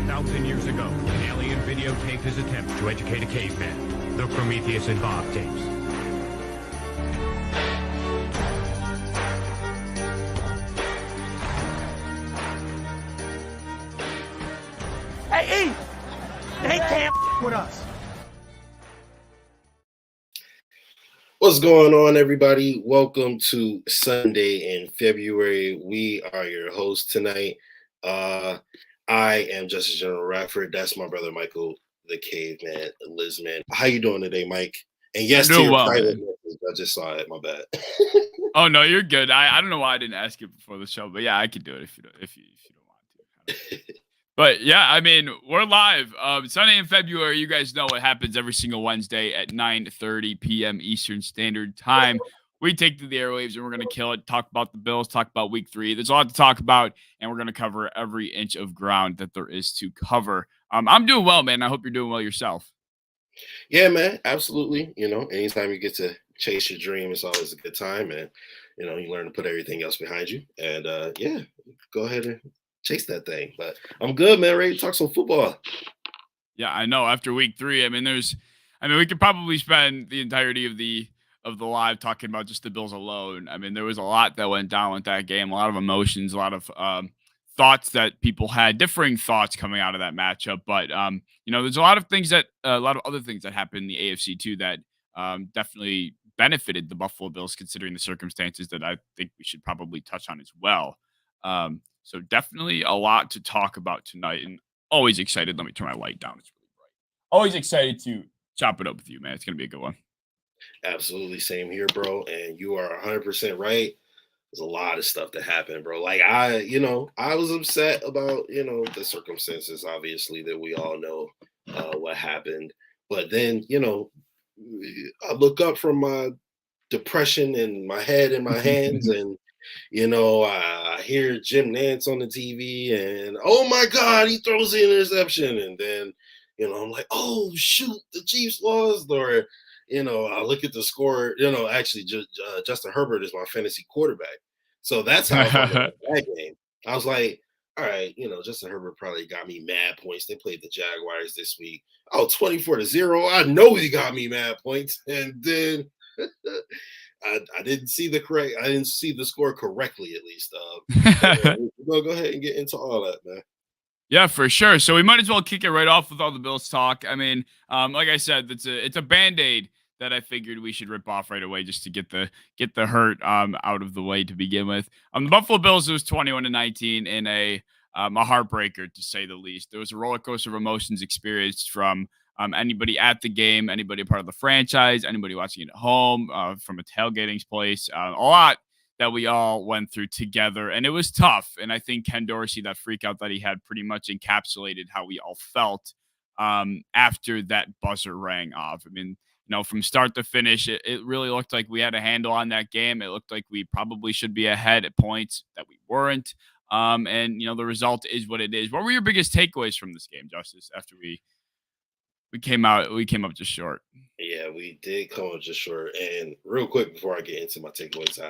1,000 years ago, an alien videotaped his attempt to educate a caveman. The Prometheus and Bob tapes. Hey, E! They can't with us. What's going on, everybody? Welcome to Sunday in February. We are your hosts tonight. I am Justus General Radford. That's my brother Michael, the Caveman Lizman. How you doing today, Mike? And yes, to your private message. I just saw it. My bad. Oh no, you're good. I don't know why I didn't ask you before the show, but yeah, I could do it if you don't want to. But yeah, I mean, we're live. Sunday in February. You guys know what happens every single Wednesday at 9:30 p.m. Eastern Standard Time. We take to the airwaves and we're going to kill it. Talk about the Bills. Talk about Week 3. There's a lot to talk about, and we're going to cover every inch of ground that there is to cover. I'm doing well, man. I hope you're doing well yourself. Yeah, man. Absolutely. You know, anytime you get to chase your dream, it's always a good time, and you know, you learn to put everything else behind you. And yeah, go ahead and chase that thing. But I'm good, man. Ready to talk some football. Yeah, I know. After Week 3, I mean, we could probably spend the entirety of the live talking about just the Bills alone. I mean, there was a lot that went down with that game, a lot of emotions, a lot of thoughts that people had, differing thoughts coming out of that matchup. But you know, there's a lot of other things that happened in the AFC too that definitely benefited the Buffalo Bills, considering the circumstances that I think we should probably touch on as well. So definitely a lot to talk about tonight, and always excited. Let me turn my light down. It's really bright. Always excited to chop it up with you, man. It's going to be a good one. Absolutely. Same here, bro. And you are 100% right. There's a lot of stuff that happened, bro. Like I was upset about, the circumstances, obviously, that we all know what happened. But then, I look up from my depression and my head in my hands and I hear Jim Nance on the TV and oh my God, he throws the interception. And then, I'm like, oh shoot, the Chiefs lost. Or, I look at the score, actually Justin Herbert is my fantasy quarterback. So that's how I found out that game. I was like, all right, Justin Herbert probably got me mad points. They played the Jaguars this week. Oh, 24-0. I know he got me mad points. And then I didn't see the score correctly, at least. We'll go ahead and get into all that, man. Yeah, for sure. So we might as well kick it right off with all the Bills talk. I mean, like I said, it's a Band-Aid that I figured we should rip off right away just to get the hurt out of the way to begin with. The Buffalo Bills, it was 21-19 in a heartbreaker, to say the least. There was a roller coaster of emotions experienced from anybody at the game, anybody part of the franchise, anybody watching it at home, from a tailgating place, a lot that we all went through together. And it was tough. And I think Ken Dorsey, that freak out that he had, pretty much encapsulated how we all felt after that buzzer rang off. I mean, from start to finish, it really looked like we had a handle on that game. It looked like we probably should be ahead at points that we weren't. And the result is what it is. What were your biggest takeaways from this game, Justus, after we came up just short? Yeah, we did come up just short. And real quick, before I get into my takeaways,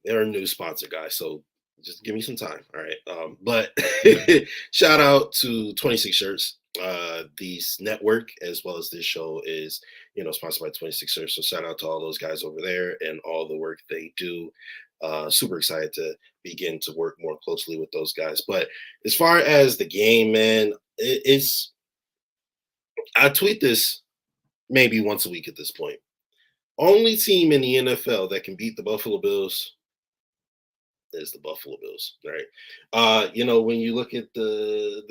they're a new sponsor, guys, so just give me some time. All right. But shout out to 26 Shirts. These network as well as this show is, sponsored by 26 Shirts. So shout out to all those guys over there and all the work they do. Super excited to begin to work more closely with those guys. But as far as the game, man, I tweet this maybe once a week at this point. Only team in the NFL that can beat the Buffalo Bills is the Buffalo Bills, right? When you look at the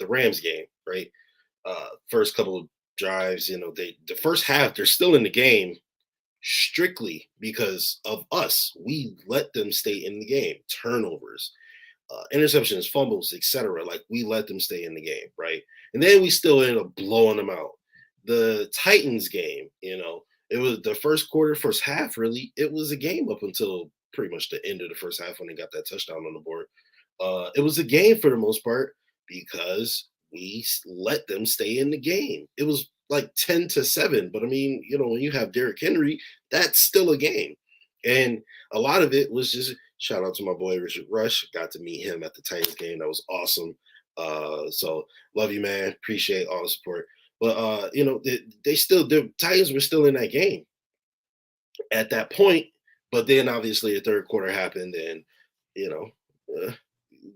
Rams game, right? First couple of drives, the first half, they're still in the game strictly because of us. We let them stay in the game. Turnovers, interceptions, fumbles, etc. Like, we let them stay in the game, right? And then we still ended up blowing them out. The Titans game, it was the first half, really. It was a game up until pretty much the end of the first half when they got that touchdown on the board. It was a game for the most part because we let them stay in the game. It was like 10-7, but I mean, when you have Derrick Henry, that's still a game. And a lot of it was just shout out to my boy Richard Rush. Got to meet him at the Titans game. That was awesome. So love you, man. Appreciate all the support. But the Titans were still in that game at that point. But then obviously the third quarter happened, and you know, uh,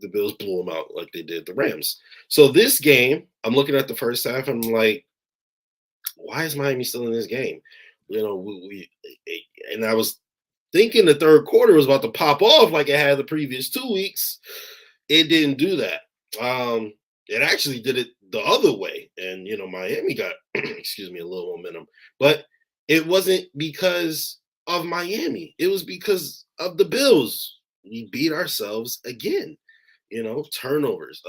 the Bills blew them out like they did the Rams. So this game, I'm looking at the first half, and I'm like, why is Miami still in this game? And I was thinking the third quarter was about to pop off like it had the previous 2 weeks. It didn't do that. It actually did it the other way, and Miami got excuse me, a little momentum, but it wasn't because of Miami. It was because of the Bills. We beat ourselves again. Turnovers.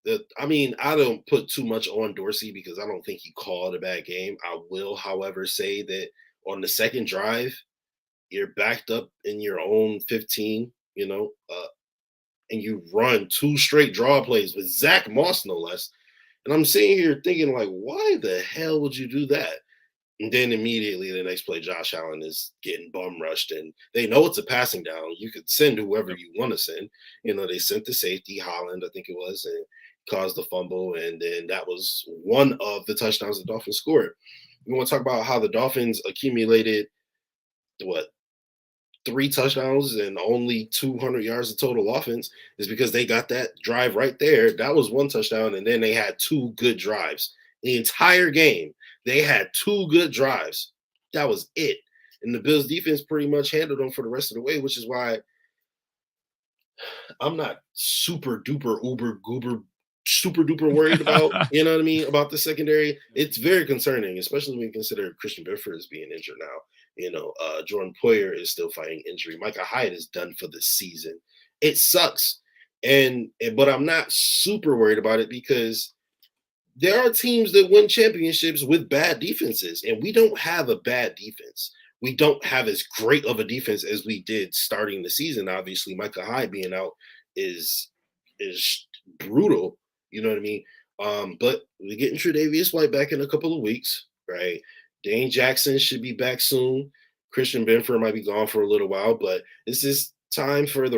I don't put too much on Dorsey because I don't think he called a bad game. I will, however, say that on the second drive, you're backed up in your own 15, and you run 2 straight draw plays with Zach Moss, no less. And I'm sitting here thinking, like, why the hell would you do that? And then immediately the next play, Josh Allen is getting bum rushed, and they know it's a passing down. You could send whoever you want to send. They sent the safety, Holland, I think it was, and caused the fumble. And then that was one of the touchdowns the Dolphins scored. We want to talk about how the Dolphins accumulated, 3 touchdowns and only 200 yards of total offense is because they got that drive right there. That was 1 touchdown, and then they had 2 good drives. The entire game, they had 2 good drives. That was it. And the Bills defense pretty much handled them for the rest of the way, which is why I'm not super duper uber goober super duper worried about, about the secondary. It's very concerning, especially when you consider Christian Benford is being injured now. Jordan Poyer is still fighting injury. Micah Hyde is done for the season. It sucks. But I'm not super worried about it because there are teams that win championships with bad defenses, and we don't have a bad defense. We don't have as great of a defense as we did starting the season. Obviously, Micah Hyde being out is brutal. You know what I mean? But we're getting Tre'Davious White back in a couple of weeks, right? Dane Jackson should be back soon. Christian Benford might be gone for a little while, but this is time for the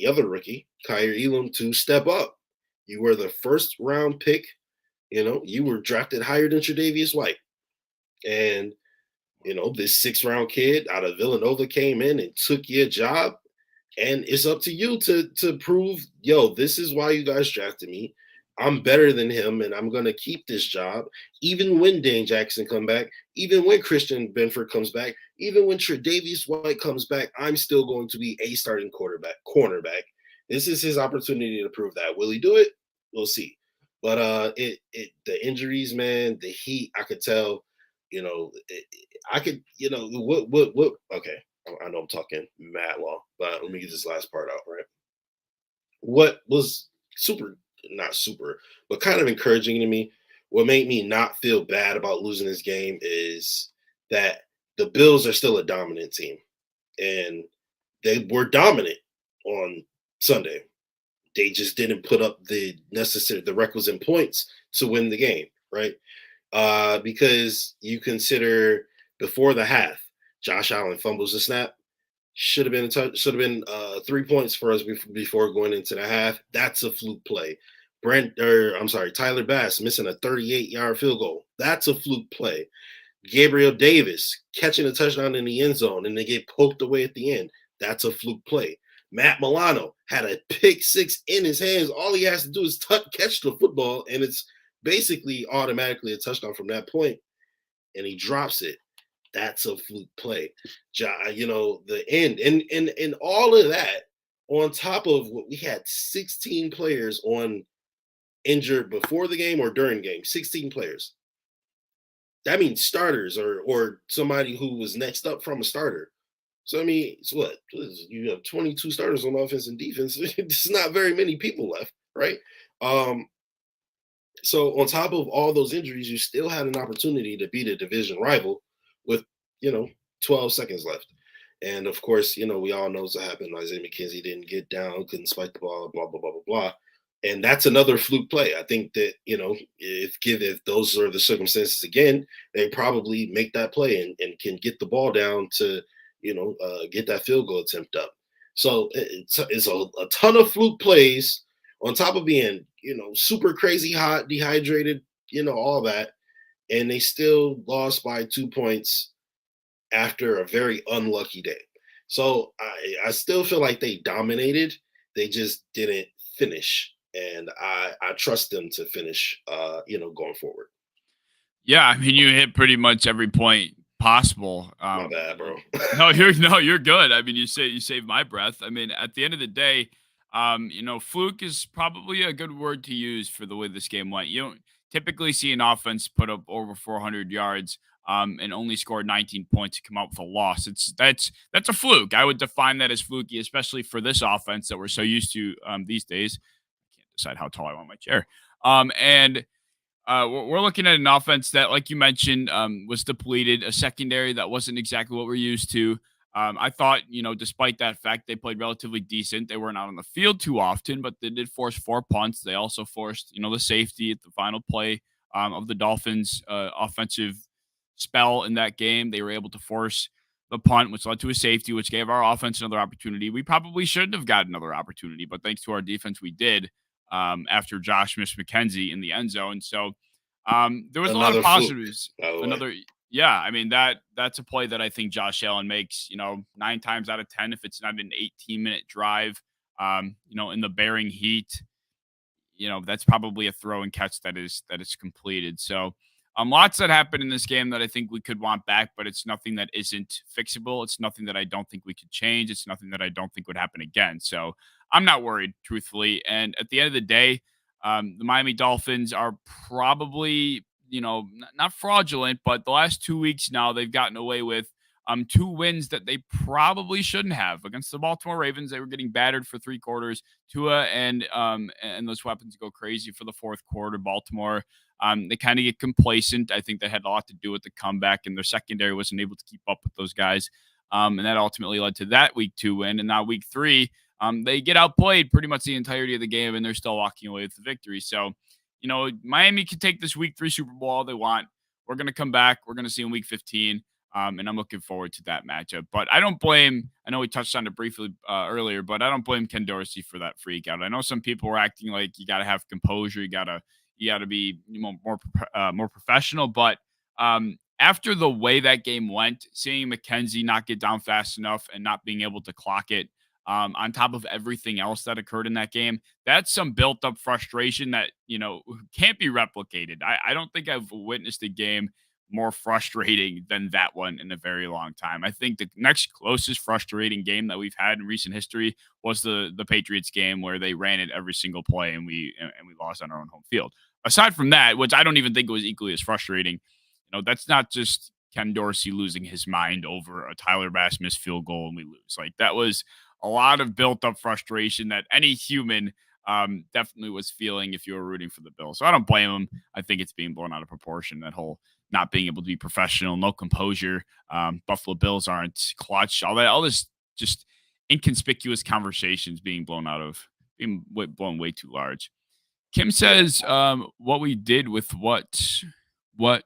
other rookie, Kyer Elam, to step up. You were the first round pick. You were drafted higher than Tre'Davious White. And, this 6th round kid out of Villanova came in and took your job. And it's up to you to prove, this is why you guys drafted me. I'm better than him, and I'm going to keep this job, even when Dane Jackson come back, even when Christian Benford comes back, even when Tre'Davious White comes back, I'm still going to be a starting cornerback. This is his opportunity to prove that. Will he do it? We'll see. But the injuries, man, the heat, I could tell, okay. I know I'm talking mad long, but let me get this last part out, right? What was not super, but kind of encouraging to me, what made me not feel bad about losing this game is that the Bills are still a dominant team. And they were dominant on Sunday. They just didn't put up the requisite points to win the game, right? Because you consider before the half, Josh Allen fumbles the snap. Should have been 3 points for us before going into the half. That's a fluke play. Tyler Bass missing a 38-yard field goal. That's a fluke play. Gabriel Davis catching a touchdown in the end zone and they get poked away at the end. That's a fluke play. Matt Milano had a pick 6 in his hands. All he has to do is catch the football, and it's basically automatically a touchdown from that point, and he drops it. That's a fluke play. The end. And all of that on top of what we had 16 players on injured before the game or during the game, 16 players. That means starters or somebody who was next up from a starter. So, I mean, it's what? You have 22 starters on offense and defense. There's not very many people left, right? So on top of all those injuries, you still had an opportunity to beat a division rival with, 12 seconds left. And, of course, we all know what happened. Isaiah McKenzie didn't get down, couldn't spike the ball, blah, blah, blah, blah, blah. And that's another fluke play. I think that, if those are the circumstances again, they probably make that play and can get the ball down to, get that field goal attempt up. So it's a ton of fluke plays on top of being, super crazy hot, dehydrated, all that, and they still lost by 2 points after a very unlucky day. So I still feel like they dominated. They just didn't finish. And I trust them to finish, going forward. Yeah, I mean, you hit pretty much every point possible. My bad, bro. You're good. I mean, you saved my breath. I mean, at the end of the day, fluke is probably a good word to use for the way this game went. You don't typically see an offense put up over 400 yards and only score 19 points to come out with a loss. That's a fluke. I would define that as fluky, especially for this offense that we're so used to these days. I can't decide how tall I want my chair. And we're looking at an offense that, like you mentioned, was depleted, a secondary that wasn't exactly what we're used to. I thought, despite that fact, they played relatively decent. They weren't out on the field too often, but they did force 4 punts. They also forced, the safety at the final play of the Dolphins' offensive spell in that game. They were able to force the punt, which led to a safety, which gave our offense another opportunity. We probably shouldn't have got another opportunity, but thanks to our defense, we did. After Josh missed McKenzie in the end zone. So there was a lot of positives. Yeah, I mean, that's a play that I think Josh Allen makes, 9 times out of 10, if it's not an 18-minute drive, in the bearing heat, that's probably a throw and catch that is completed. So lots that happened in this game that I think we could want back, but it's nothing that isn't fixable. It's nothing that I don't think we could change. It's nothing that I don't think would happen again. So I'm not worried, truthfully. And at the end of the day, the Miami Dolphins are probably, not fraudulent, but the last 2 weeks now they've gotten away with 2 wins that they probably shouldn't have. Against the Baltimore Ravens, they were getting battered for 3 quarters. Tua and those weapons go crazy for the 4th quarter. Baltimore, they kind of get complacent. I think that had a lot to do with the comeback, and their secondary wasn't able to keep up with those guys. And that ultimately led to that week 2 win. And now week 3, they get outplayed pretty much the entirety of the game, and they're still walking away with the victory. So, Miami can take this week 3 Super Bowl all they want. We're going to come back. We're going to see in week 15. And I'm looking forward to that matchup. But I don't blame, I know we touched on it briefly earlier, but I don't blame Ken Dorsey for that freak out. I know some people were acting like you got to have composure. You got to be more professional. But after the way that game went, seeing McKenzie not get down fast enough and not being able to clock it, on top of everything else that occurred in that game, that's some built up frustration that, can't be replicated. I don't think I've witnessed a game more frustrating than that one in a very long time. I think the next closest frustrating game that we've had in recent history was the Patriots game, where they ran it every single play and we lost on our own home field. Aside from that, which I don't even think was equally as frustrating, that's not just Ken Dorsey losing his mind over a Tyler Bass missed field goal and we lose. Like, that was a lot of built up frustration that any human definitely was feeling if you were rooting for the Bills. So I don't blame him. I think it's being blown out of proportion, that whole not being able to be professional, no composure. Buffalo Bills aren't clutch. All this just inconspicuous conversations being blown way too large. Kim says, what we did with what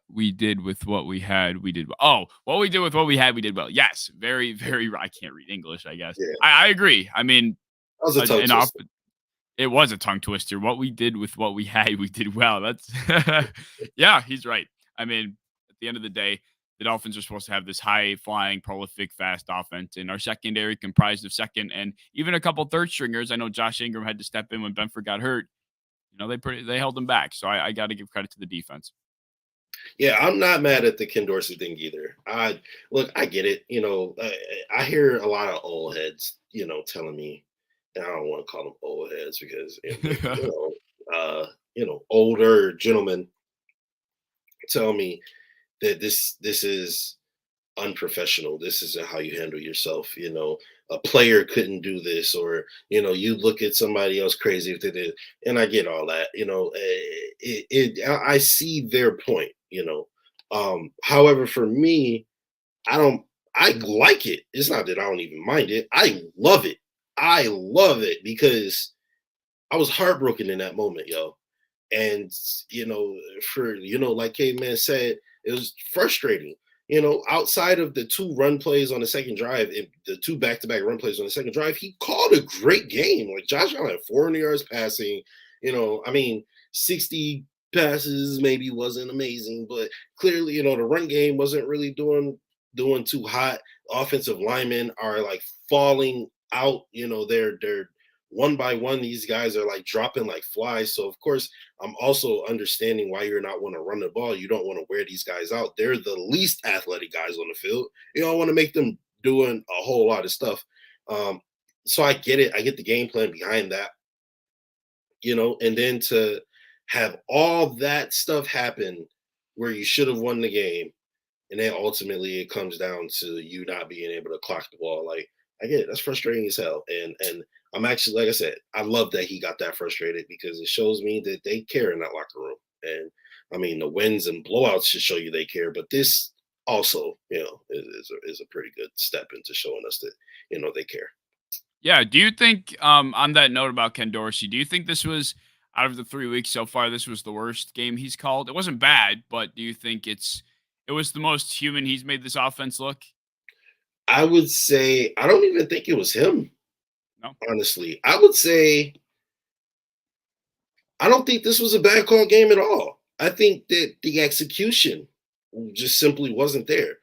we did with what we had, we did well. Oh, what we did with what we had, we did well. Yes, very, very. I can't read English, I guess. Yeah. I agree. I mean, that was a tongue twister. It was a tongue twister. What we did with what we had, we did well. That's yeah, he's right. I mean, at the end of the day, the Dolphins are supposed to have this high-flying, prolific, fast offense, and our secondary comprised of second and even a couple third stringers. I know Josh Ingram had to step in when Benford got hurt. They held him back. So I got to give credit to the defense. Yeah, I'm not mad at the Ken Dorsey thing either. I get it. I hear a lot of old heads, telling me, and I don't want to call them old heads because, older gentlemen tell me that this is unprofessional. This isn't how you handle yourself. A player couldn't do this, or, you look at somebody else crazy if they did. And I get all that, I see their point, however, for me, I like it. It's not that I don't even mind it. I love it. I love it because I was heartbroken in that moment, yo. And, like Caveman said, it was frustrating. outside of the 2 run plays on the second drive, the 2 back-to-back run plays on the second drive, he called a great game. Like Josh Allen had 400 yards passing. I mean, 60 passes maybe wasn't amazing, but clearly, the run game wasn't really doing too hot. Offensive linemen are like falling out. They're one by one. These guys are like dropping like flies. So of course, I'm also understanding why you're not want to run the ball. You don't want to wear these guys out. They're the least athletic guys on the field. You don't want to make them doing a whole lot of stuff. So I get it. I get the game plan behind that. And then to have all that stuff happen where you should have won the game, and then ultimately it comes down to you not being able to clock the ball. Like I get it. That's frustrating as hell. And I'm actually, like I said, I love that he got that frustrated because it shows me that they care in that locker room. And I mean, the wins and blowouts should show you they care, but this also, is a pretty good step into showing us that, they care. Yeah. Do you think, on that note about Ken Dorsey, do you think this was out of the 3 weeks so far, this was the worst game he's called? It wasn't bad, but do you think it was the most human he's made this offense look? I would say, I don't even think it was him. No. Honestly, I would say I don't think this was a bad call game at all. I think that the execution just simply wasn't there.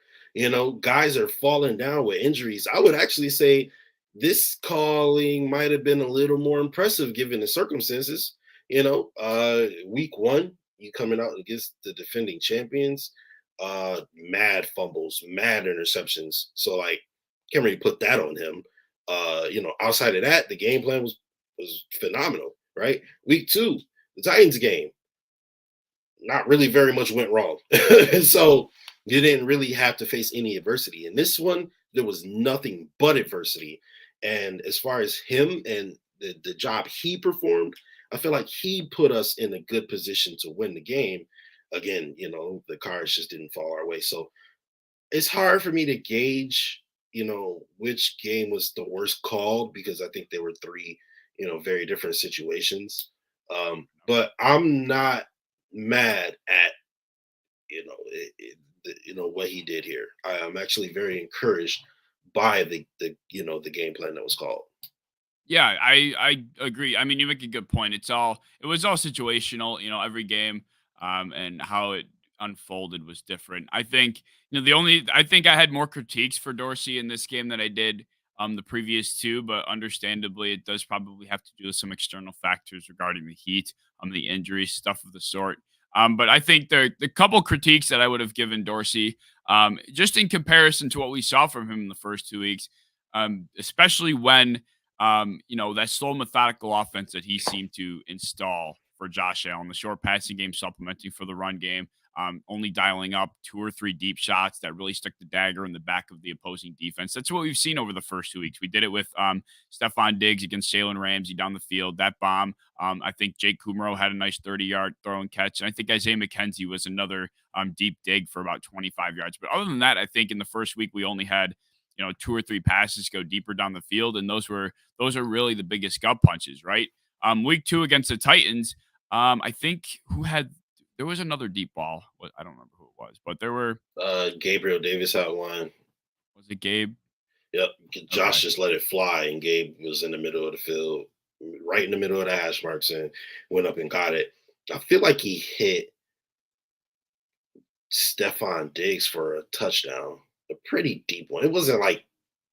Guys are falling down with injuries. I would actually say this calling might have been a little more impressive given the circumstances. Week 1, you coming out against the defending champions, mad fumbles, mad interceptions. So like, can't really put that on him. Outside of that, the game plan was phenomenal, right? Week 2, the Titans game, not really very much went wrong. So you didn't really have to face any adversity. In this one, there was nothing but adversity. And as far as him and the job he performed, I feel like he put us in a good position to win the game. Again, the cards just didn't fall our way. So it's hard for me to gauge, which game was the worst called because I think there were 3, very different situations. But I'm not mad at, what he did here. I'm actually very encouraged by the game plan that was called. Yeah, I agree. I mean, you make a good point. It was all situational, every game, and how it unfolded was different. I think, I think I had more critiques for Dorsey in this game than I did the previous 2, but understandably it does probably have to do with some external factors regarding the heat, the injuries, stuff of the sort. But I think the couple critiques that I would have given Dorsey, just in comparison to what we saw from him in the first 2 weeks, especially when that slow, methodical offense that he seemed to install for Josh Allen, the short passing game supplementing for the run game, only dialing up 2 or 3 deep shots that really stuck the dagger in the back of the opposing defense. That's what we've seen over the first 2 weeks. We did it with Stephon Diggs against Jalen Ramsey down the field. That bomb. I think Jake Kumaro had a nice 30-yard throw and catch. And I think Isaiah McKenzie was another deep dig for about 25 yards. But other than that, I think in the first week we only had 2 or 3 passes go deeper down the field, and those are really the biggest gut punches, right? Week 2 against the Titans, I think there was another deep ball. I don't remember who it was, but there were. Gabriel Davis had one. Was it Gabe? Yep. Josh just let it fly, and Gabe was in the middle of the field, right in the middle of the hash marks, and went up and got it. I feel like he hit Stephon Diggs for a touchdown. A pretty deep one. It wasn't like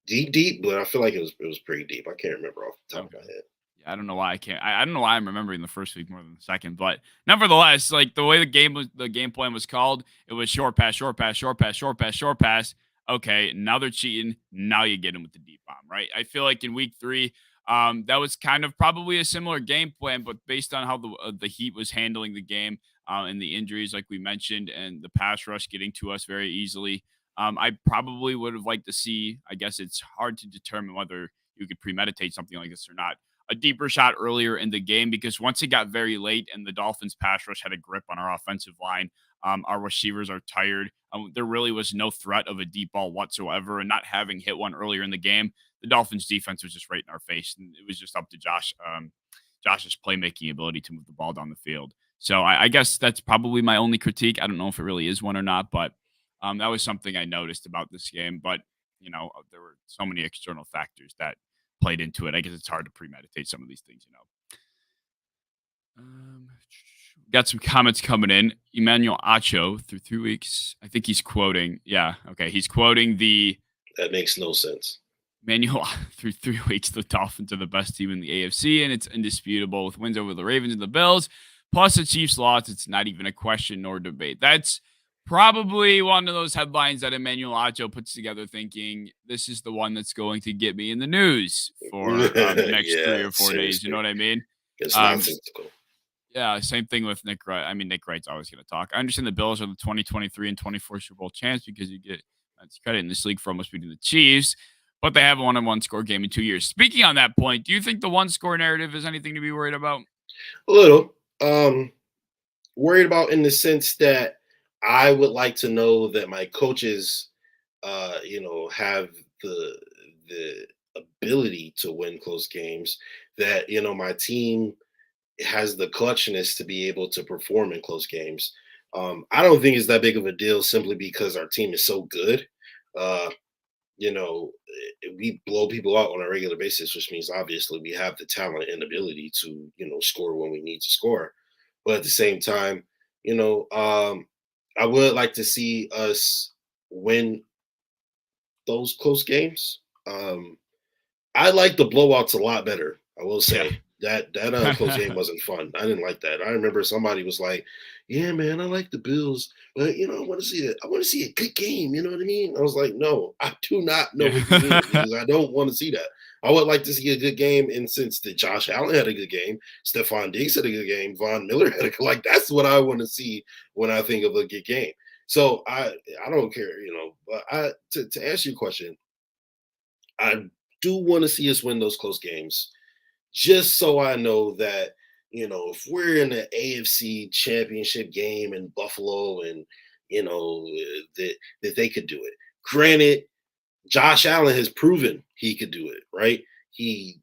deep, but I feel like it was pretty deep. I can't remember off the top of my head. Yeah, I don't know why I can't. I don't know why I'm remembering the first week more than the second, but nevertheless, like the way the game plan was called, it was short pass, short pass, short pass, short pass, short pass. Okay, now they're cheating. Now you get him with the deep bomb, right? I feel like in week 3, that was kind of probably a similar game plan, but based on how the Heat was handling the game and the injuries, like we mentioned, and the pass rush getting to us very easily. I probably would have liked to see, I guess it's hard to determine whether you could premeditate something like this or not, a deeper shot earlier in the game, because once it got very late and the Dolphins pass rush had a grip on our offensive line, our receivers are tired. There really was no threat of a deep ball whatsoever, and not having hit one earlier in the game, the Dolphins defense was just right in our face, and it was just up to Josh's playmaking ability to move the ball down the field. So I guess that's probably my only critique. I don't know if it really is one or not, but That was something I noticed about this game, but there were so many external factors that played into it. I guess it's hard to premeditate some of these things. Got some comments coming in. Emmanuel Acho through 3 weeks. I think he's quoting. Yeah, okay. He's quoting That makes no sense. Emmanuel through 3 weeks. The Dolphins are the best team in the AFC, and it's indisputable with wins over the Ravens and the Bills. Plus the Chiefs loss. It's not even a question nor debate. That's probably one of those headlines that Emmanuel Acho puts together thinking this is the one that's going to get me in the news for the next 3 or 4 days. You know what I mean? It's nonsensical. Yeah, same thing with Nick Wright. I mean, Nick Wright's always going to talk. I understand the Bills are the 2023 and 24 Super Bowl champs because you get credit in this league for almost beating the Chiefs, but they have a one-on-one score game in 2 years. Speaking on that point, do you think the one-score narrative is anything to be worried about? A little. Worried about in the sense that I would like to know that my coaches, have the ability to win close games, that, my team has the clutchness to be able to perform in close games. I don't think it's that big of a deal simply because our team is so good. We blow people out on a regular basis, which means obviously we have the talent and ability to, score when we need to score. But at the same time, I would like to see us win those close games. I like the blowouts a lot better. I will say that close game wasn't fun. I didn't like that. I remember somebody was like, "Yeah, man, I like the Bills, but I want to see it. I want to see a good game." You know what I mean? I was like, "No, I do not know what you mean because I don't want to see that. I would like to see a good game." And since that Josh Allen had a good game, Stephon Diggs had a good game, Von Miller had that's what I want to see when I think of a good game. So I don't care, but to answer your question, I do want to see us win those close games, just so I know that, if we're in the AFC championship game in Buffalo and, that they could do it. Granted, Josh Allen has proven he could do it, right? He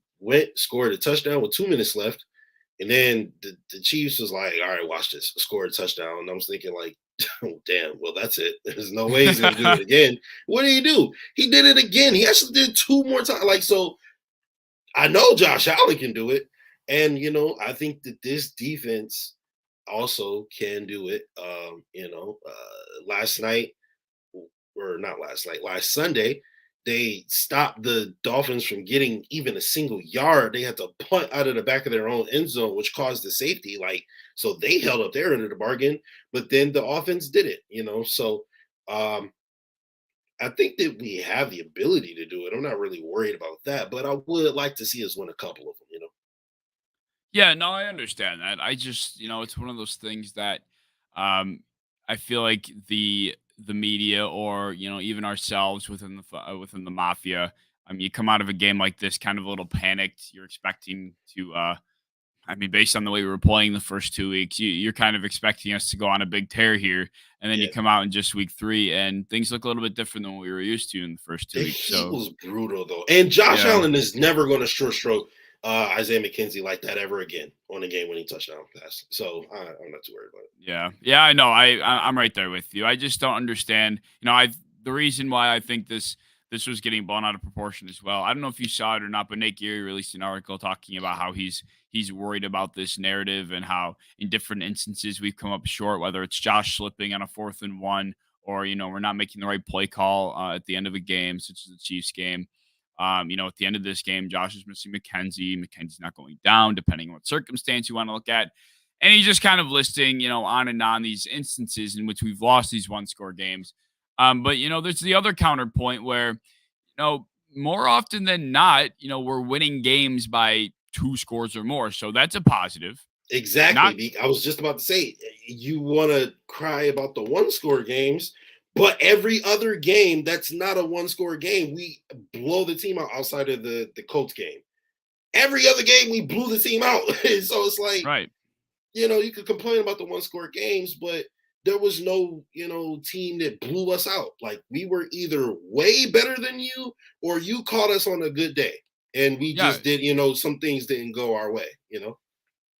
scored a touchdown with 2 minutes left. And then the Chiefs was like, all right, watch this, scored a touchdown. And I was thinking like, oh, damn, well, that's it. There's no way he's going to do it again. What did he do? He did it again. He actually did 2 more times. So I know Josh Allen can do it. And, I think that this defense also can do it. Last Sunday, they stopped the Dolphins from getting even a single yard. They had to punt out of the back of their own end zone, which caused the safety. So they held up their end of the bargain, but then the offense did it, So I think that we have the ability to do it. I'm not really worried about that, but I would like to see us win a couple of them, Yeah, no, I understand that. I just, it's one of those things that I feel like the media or even ourselves within the mafia. I mean, you come out of a game like this kind of a little panicked. You're expecting to. Based on the way we were playing the first 2 weeks, you're kind of expecting us to go on a big tear here, and then you come out in just week 3, and things look a little bit different than what we were used to in the first 2 weeks. So it was brutal though, and Josh Allen is never going to short stroke Isaiah McKenzie like that ever again on a game-winning touchdown pass. So I'm not too worried about it. Yeah, I know. I'm right there with you. I just don't understand. The reason why I think this was getting blown out of proportion as well. I don't know if you saw it or not, but Nate Geary released an article talking about how he's worried about this narrative and how in different instances we've come up short, whether it's Josh slipping on a 4th and 1 or, we're not making the right play call at the end of a game, such as the Chiefs game. At the end of this game, Josh is missing McKenzie. McKenzie's not going down, depending on what circumstance you want to look at. And he's just kind of listing, on and on these instances in which we've lost these one-score games. But, there's the other counterpoint where, more often than not, we're winning games by 2 scores or more. So that's a positive. Exactly. I was just about to say, you want to cry about the 1-score games, but every other game that's not a 1-score game, we blow the team out outside of the Colts game. Every other game, we blew the team out. So it's like, right. You could complain about the 1-score games, but there was no, team that blew us out. Like we were either way better than you or you caught us on a good day. And we just did, some things didn't go our way,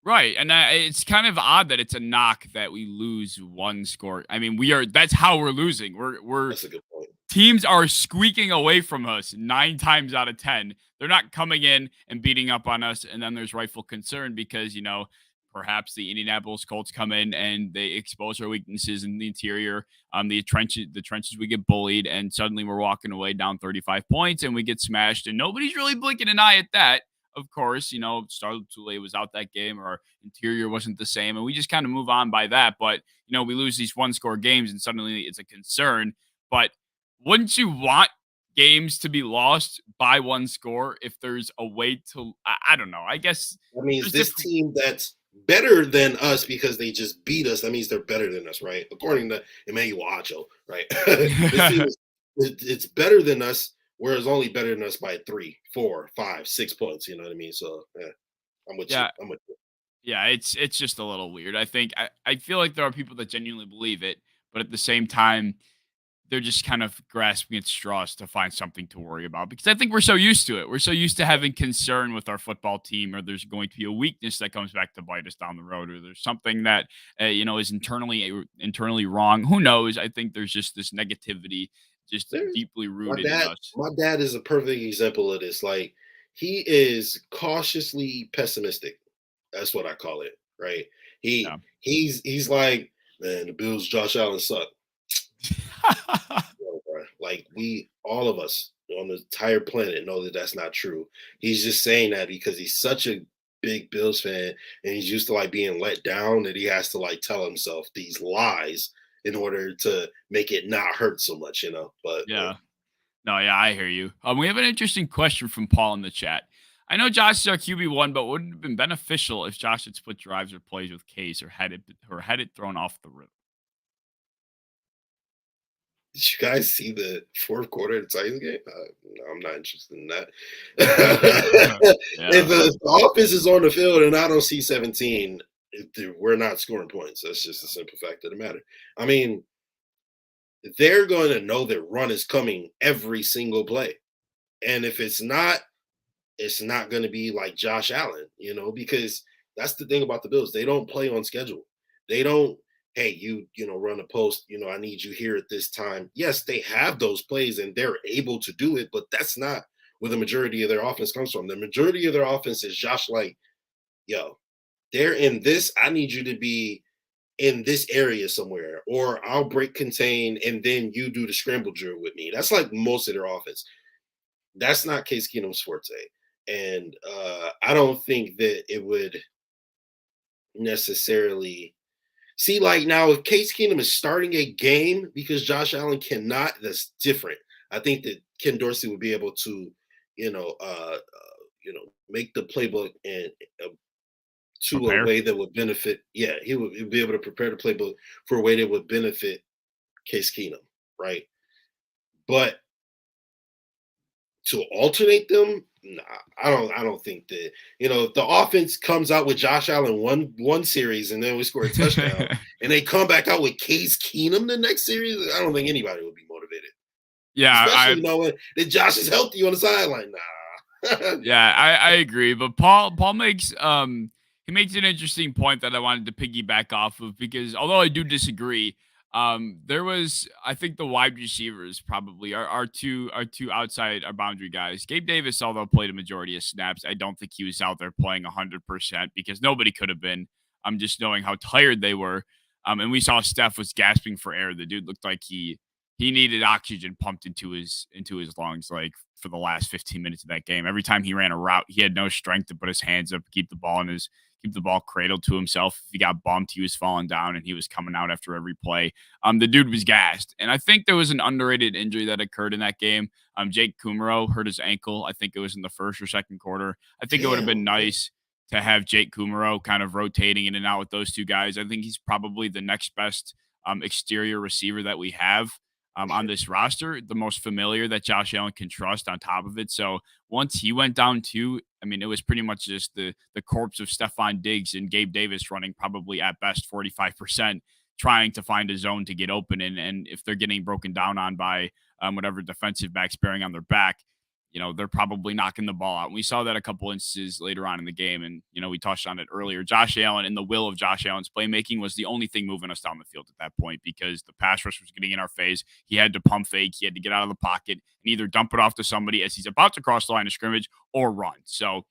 Right, and it's kind of odd that it's a knock that we lose one score. I mean, that's how we're losing. We're That's a good point. teams are squeaking away from us 9 times out of 10. They're not coming in and beating up on us, and then there's rightful concern because, perhaps the Indianapolis Colts come in and they expose our weaknesses in the interior, the trenches we get bullied, and suddenly we're walking away down 35 points and we get smashed, and nobody's really blinking an eye at that. Of course, Starley Tule was out that game, or our interior wasn't the same, and we just kind of move on by that. But, we lose these one-score games, and suddenly it's a concern. But wouldn't you want games to be lost by one score if there's a way to? I don't know. I guess That means there's this different. team that's better than us because they just beat us. That means they're better than us, right? According to Emmanuel Acho, right? This team it's better than us, whereas only better than us by 3, 4, 5, 6 points. You know what I mean? So yeah, I'm with you. Yeah, I'm with you. yeah. It's just a little weird. I feel like there are people that genuinely believe it, but at the same time, they're just kind of grasping at straws to find something to worry about because I think we're so used to it. We're so used to having concern with our football team, or there's going to be a weakness that comes back to bite us down the road, or there's something that is internally wrong. Who knows? I think there's just this negativity, just There's deeply my rooted in dad. us. My dad is a perfect example of this. Like he is cautiously pessimistic. That's what I call it, right? Yeah. He's like, man, the Bills, Josh Allen suck. No, bro. Like we, all of us on the entire planet know that that's not true. He's just saying that because he's such a big Bills fan and he's used to like being let down that he has to like tell himself these lies in order to make it not hurt so much, you know. But Yeah. No, yeah, I hear you. We have an interesting question from Paul in the chat. I know Josh is our QB1, but wouldn't it have been beneficial if Josh had split drives or plays with Case, or had it thrown off the rip? did you guys see the fourth quarter of the Titans game? No, I'm not interested in that. If Yeah. the offense is on the field and I don't see 17, we're not scoring points. That's just the simple fact of the matter. I mean, they're going to know that run is coming every single play. And if it's not going to be like Josh Allen, because that's the thing about the Bills. They don't play on schedule. They don't, hey, run a post, I need you here at this time. Yes, they have those plays and they're able to do it, but that's not where the majority of their offense comes from. The majority of their offense is Josh like, yo, they're in this. I need you to be in this area somewhere, or I'll break contain and then you do the scramble drill with me. That's like most of their offense. That's not Case Keenum's forte. And I don't think that it would necessarily see like now if Case Keenum is starting a game because Josh Allen cannot, that's different. I think that Ken Dorsey would be able to, you know, uh, make the playbook and to a Prepare. way that would benefit. Yeah, he'd be able to prepare the playbook for a way that would benefit Case Keenum, right? But to alternate them, nah, I don't think that if the offense comes out with Josh Allen one series and then we score a touchdown and they come back out with Case Keenum the next series, I don't think anybody would be motivated. Yeah, Especially knowing that Josh is healthy on the sideline. Nah. yeah, I agree. But Paul makes an interesting point that I wanted to piggyback off of because although I do disagree, there was, I think, the wide receivers probably are two outside our boundary guys. Gabe Davis, although played a majority of snaps, I don't think he was out there playing 100% because nobody could have been. Just knowing how tired they were. And we saw Steph was gasping for air. The dude looked like he needed oxygen pumped into his lungs, like for the last 15 minutes of that game. Every time he ran a route, he had no strength to put his hands up, keep the ball cradled to himself. If he got bumped, he was falling down and he was coming out after every play. The dude was gassed. And I think there was an underrated injury that occurred in that game. Jake Kumaro hurt his ankle. I think it was in the first or second quarter. I think it would have been Damn. nice to have Jake Kumaro kind of rotating in and out with those two guys. I think he's probably the next best exterior receiver that we have on this roster, the most familiar that Josh Allen can trust on top of it. So once he went down too, I mean, it was pretty much just the corpse of Stephon Diggs and Gabe Davis running probably at best 45%, trying to find a zone to get open. And if they're getting broken down on by whatever defensive back's bearing on their back, they're probably knocking the ball out. And we saw that a couple instances later on in the game. And, we touched on it earlier. Josh Allen and the will of Josh Allen's playmaking was the only thing moving us down the field at that point because the pass rush was getting in our face. He had to pump fake. He had to get out of the pocket and either dump it off to somebody as he's about to cross the line of scrimmage or run. So,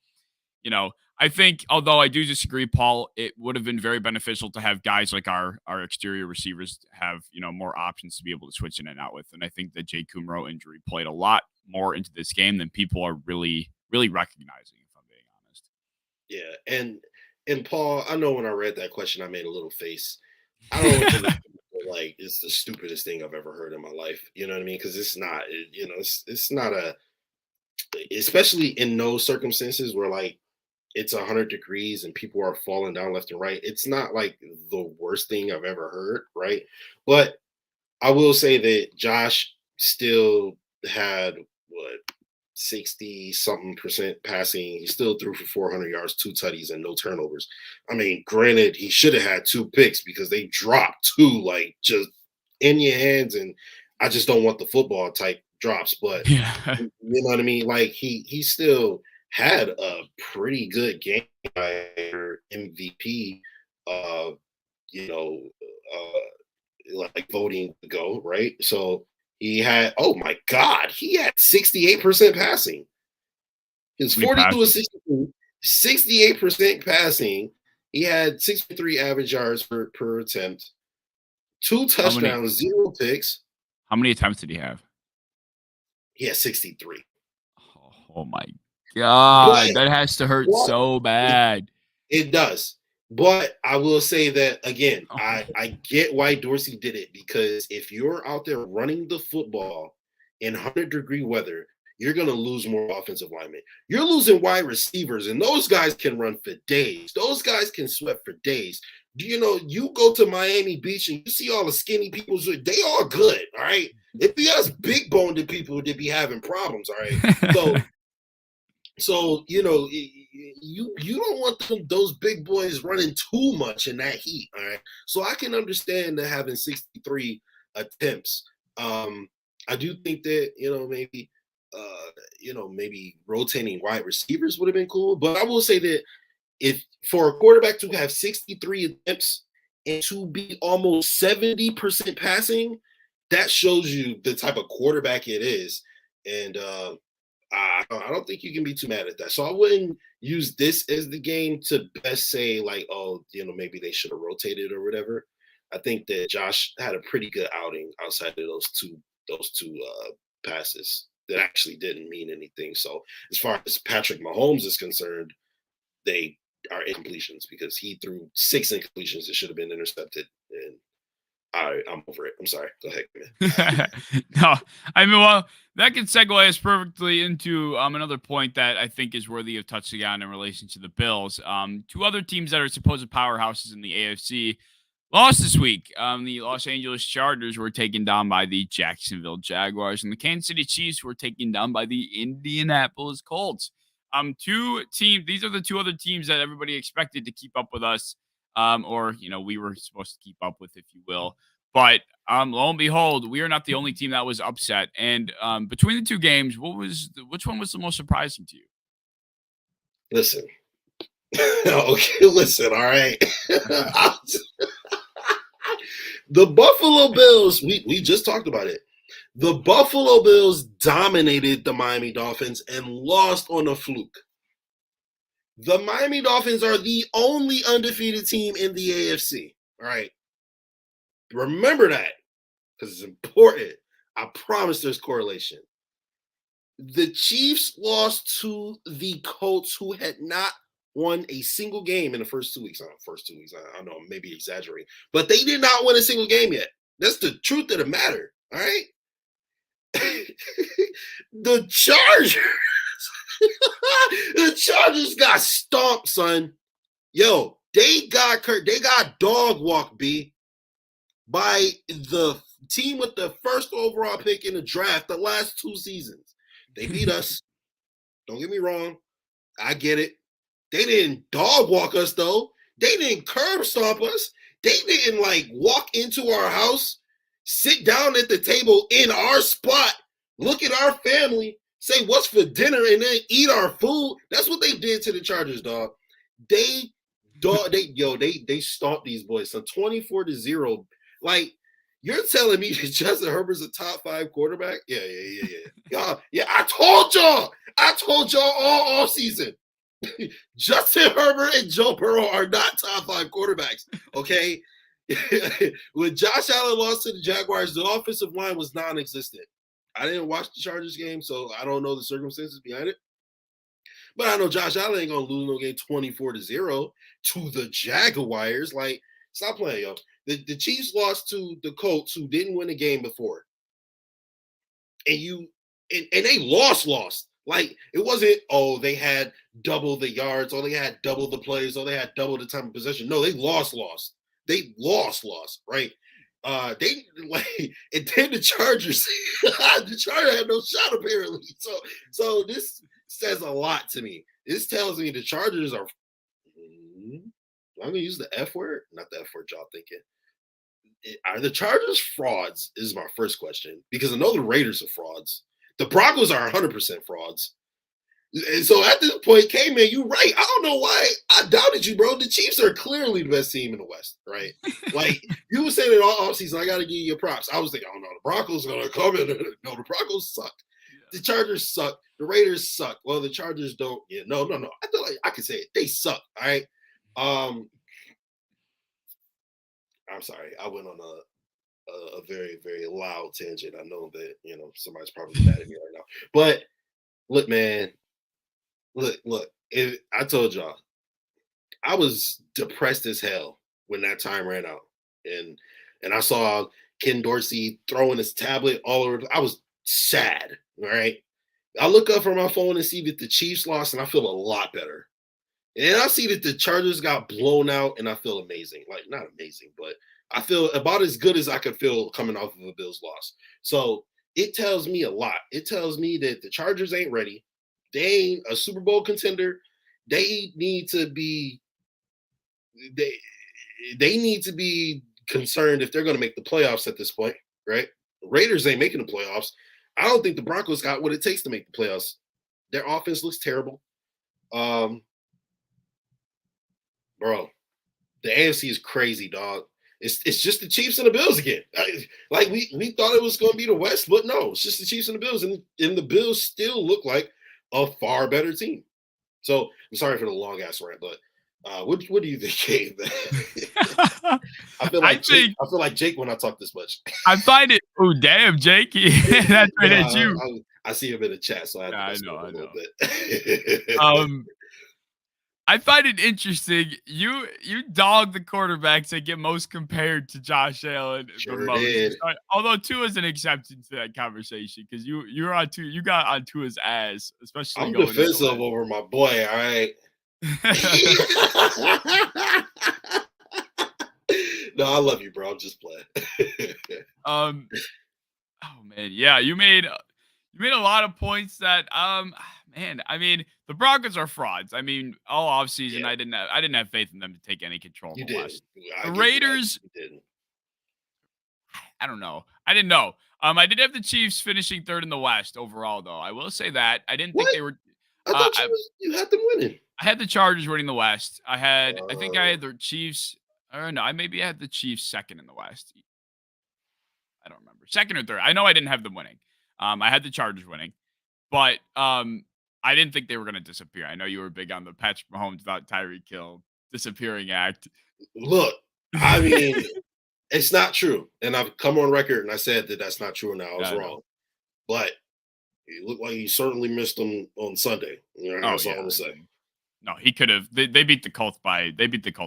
I think, although I do disagree, Paul, it would have been very beneficial to have guys like our exterior receivers have, more options to be able to switch in and out with. And I think the Jay Kumro injury played a lot more into this game than people are really, really recognizing, if I'm being honest. Yeah. And Paul, I know when I read that question, I made a little face. I don't know like it's the stupidest thing I've ever heard in my life. You know what I mean? Because it's not, it's not especially in those circumstances where like it's 100 degrees and people are falling down left and right. It's not like the worst thing I've ever heard, right? But I will say that Josh still had 60 something percent passing. He still threw for 400 yards, 2 tutties, and no turnovers. I mean, granted, he should have had 2 picks because they dropped 2 like just in your hands, and I just don't want the football type drops. But yeah, you know what I mean? Like he still had a pretty good game for MVP. Like voting to go right. So he had, oh my God, he had 68% passing. His 42 of 62, 68% passing. He had 63 average yards per attempt, 2 touchdowns, 0 picks. How many attempts did he have? He had 63. Oh my God, that has to hurt so bad. It does. But I will say that, again, I get why Dorsey did it, because if you're out there running the football in 100-degree weather, you're going to lose more offensive linemen. You're losing wide receivers, and those guys can run for days. Those guys can sweat for days. You go to Miami Beach and you see all the skinny people, they all good, all right? It be us big-boned people that be having problems, all right? So you don't want those big boys running too much in that heat, all right? So I can understand that having 63 attempts. I do think that maybe rotating wide receivers would have been cool, but I will say that if for a quarterback to have 63 attempts and to be almost 70% passing, that shows you the type of quarterback it is, and I don't think you can be too mad at that. So I wouldn't use this as the game to best say like, oh, maybe they should have rotated or whatever. I think that Josh had a pretty good outing outside of those two passes that actually didn't mean anything. So as far as Patrick Mahomes is concerned, they are incompletions because he threw 6 incompletions that should have been intercepted, and I'm over it. I'm sorry. Go ahead, man. No, well, that can segue us perfectly into another point that I think is worthy of touching on in relation to the Bills. 2 other teams that are supposed powerhouses in the AFC lost this week. The Los Angeles Chargers were taken down by the Jacksonville Jaguars, and the Kansas City Chiefs were taken down by the Indianapolis Colts. These are the 2 other teams that everybody expected to keep up with us. We were supposed to keep up with, if you will. But lo and behold, we are not the only team that was upset. And between the 2 games, which one was the most surprising to you? Listen. Okay, listen, all right. The Buffalo Bills, we just talked about it. The Buffalo Bills dominated the Miami Dolphins and lost on a fluke. The Miami Dolphins are the only undefeated team in the AFC. All right. Remember that, because it's important. I promise there's correlation. The Chiefs lost to the Colts, who had not won a single game in the first 2 weeks. I know, maybe exaggerating, but they did not win a single game yet. That's the truth of the matter. All right. The Chargers. The Chargers got stomped, son. Yo, they got dog walk, B, by the team with the first overall pick in the draft the last 2 seasons. They beat us. Don't get me wrong. I get it. They didn't dog walk us, though. They didn't curb stomp us. They didn't walk into our house, sit down at the table in our spot, look at our family, say what's for dinner, and then eat our food. That's what they did to the Chargers, dog. They stomped these boys. So 24-0. Like, you're telling me that Justin Herbert's a top 5 quarterback? Yeah. Yeah, I told y'all all offseason. Justin Herbert and Joe Burrow are not top 5 quarterbacks. Okay. When Josh Allen lost to the Jaguars, the offensive line was non-existent. I didn't watch the Chargers game, so I don't know the circumstances behind it. But I know Josh Allen ain't gonna lose no game 24-0 to the Jaguars. Like, stop playing, yo. The Chiefs lost to the Colts, who didn't win a game before. And they lost. Like, it wasn't, oh, they had double the yards, or they had double the plays, or they had double the time of possession. No, they lost. They lost, right? They like, and then the Chargers, the Chargers had no shot apparently. So this says a lot to me. This tells me the Chargers are. I'm gonna use the F word, not the F word y'all thinking. Are the Chargers frauds? Is my first question, because I know the Raiders are frauds. The Broncos are 100% frauds. And so at this point, K-Man, you're right. I don't know why I doubted you, bro. The Chiefs are clearly the best team in the West, right? Like, you were saying it all offseason. I got to give you your props. I was thinking, oh, no, the Broncos are going to come in. No, the Broncos suck. The Chargers suck. The Raiders suck. Well, the Chargers don't. Yeah, no. I feel like I can say it. They suck, all right? I'm sorry. I went on a very, very loud tangent. I know that, somebody's probably mad at me right now. But, look, man. Look, I told y'all, I was depressed as hell when that time ran out. And I saw Ken Dorsey throwing his tablet all over. I was sad, all right? I look up from my phone and see that the Chiefs lost, and I feel a lot better. And I see that the Chargers got blown out, and I feel amazing. Like, not amazing, but I feel about as good as I could feel coming off of a Bills loss. So it tells me a lot. It tells me that the Chargers ain't ready. They ain't a Super Bowl contender. They need to be concerned if they're going to make the playoffs at this point, right? The Raiders ain't making the playoffs. I don't think the Broncos got what it takes to make the playoffs. Their offense looks terrible. Bro, the AFC is crazy, dog. It's just the Chiefs and the Bills again. We thought it was going to be the West, but no, it's just the Chiefs and the Bills, and the Bills still look like a far better team. So I'm sorry for the long ass rant, but what do you think, Gabe? I feel like Jake when I talk this much. I find it. Oh damn, Jake! That's right at you. I see him in the chat, so I know a little bit. I find it interesting. You dog the quarterbacks that get most compared to Josh Allen the most. Did. Although Tua's an exception to that conversation, because you got on Tua's ass, especially. I'm defensive over my boy. All right. No, I love you, bro. I'm just playing. Oh man, yeah, you made a lot of points that man, I mean, the Broncos are frauds. I mean, all offseason, yeah. I didn't have faith in them to take any control of the West. The Raiders, I don't know. I didn't know. I did have the Chiefs finishing third in the West overall, though. I will say that. I didn't think they were. I thought you had them winning. I had the Chargers winning the West. I think I had the Chiefs. I don't know. I had the Chiefs second in the West. I don't remember. Second or third. I know I didn't have them winning. I had the Chargers winning. But I didn't think they were going to disappear. I know you were big on the Patrick Mahomes without Tyreek Hill disappearing act. Look, I mean, it's not true. And I've come on record and I said that that's not true, and I was wrong. But it looked like he certainly missed them on Sunday. That's all I'm going to say. No, he could have. They beat the Colts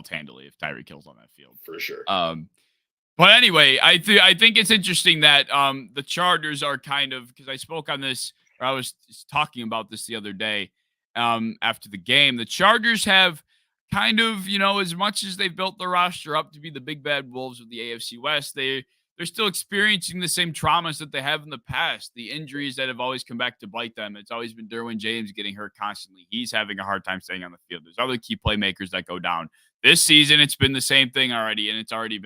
handily if Tyreek Hill's on that field. For sure. But anyway, I think it's interesting that the Chargers are kind of, because I spoke on this, or I was talking about this the other day after the game. The Chargers have kind of, as much as they've built their roster up to be the big bad wolves of the AFC West, they're still experiencing the same traumas that they have in the past. The injuries that have always come back to bite them. It's always been Derwin James getting hurt constantly. He's having a hard time staying on the field. There's other key playmakers that go down. This season, it's been the same thing already, and it's only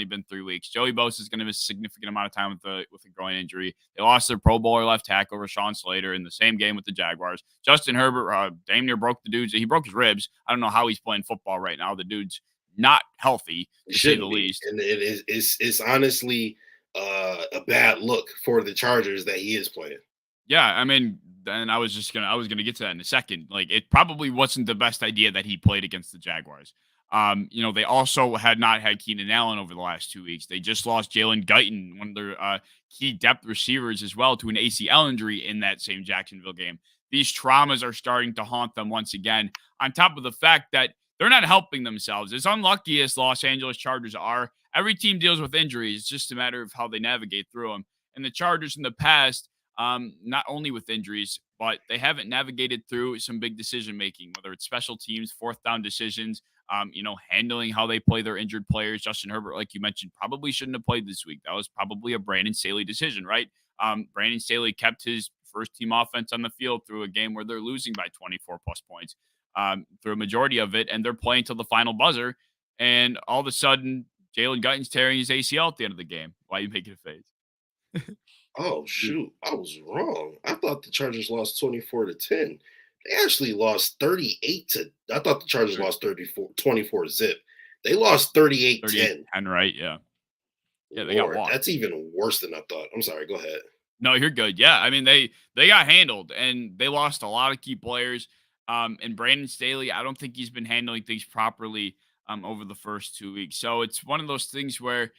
been 3 weeks. Joey Bosa is going to miss a significant amount of time with a groin injury. They lost their Pro Bowler left tackle Rashawn Slater in the same game with the Jaguars. Justin Herbert damn near broke the dude's. He broke his ribs. I don't know how he's playing football right now. The dude's not healthy, to say the least. And it's honestly a bad look for the Chargers that he is playing. Yeah, I mean, and I was gonna get to that in a second. Like, it probably wasn't the best idea that he played against the Jaguars. They also had not had Keenan Allen over the last 2 weeks. They just lost Jalen Guyton, one of their key depth receivers, as well, to an ACL injury in that same Jacksonville game. These traumas are starting to haunt them once again, on top of the fact that they're not helping themselves. As unlucky as Los Angeles Chargers are, every team deals with injuries. It's just a matter of how they navigate through them. And the Chargers in the past, not only with injuries, but they haven't navigated through some big decision making, whether it's special teams, fourth down decisions, handling how they play their injured players. Justin Herbert, like you mentioned, probably shouldn't have played this week. That was probably a Brandon Staley decision, right? Brandon Staley kept his first team offense on the field through a game where they're losing by 24 plus points through a majority of it, and they're playing till the final buzzer. And all of a sudden, Jalen Guyton's tearing his ACL at the end of the game. Why are you making a face? Oh shoot, I was wrong. I thought the Chargers lost 24-10. They actually lost 38 to. I thought the Chargers lost 24 zip. They lost 38-10. And right, yeah. Yeah, they got walked. That's even worse than I thought. I'm sorry, go ahead. No, you're good. Yeah, I mean, they got handled, and they lost a lot of key players. And Brandon Staley, I don't think he's been handling things properly over the first 2 weeks. So it's one of those things where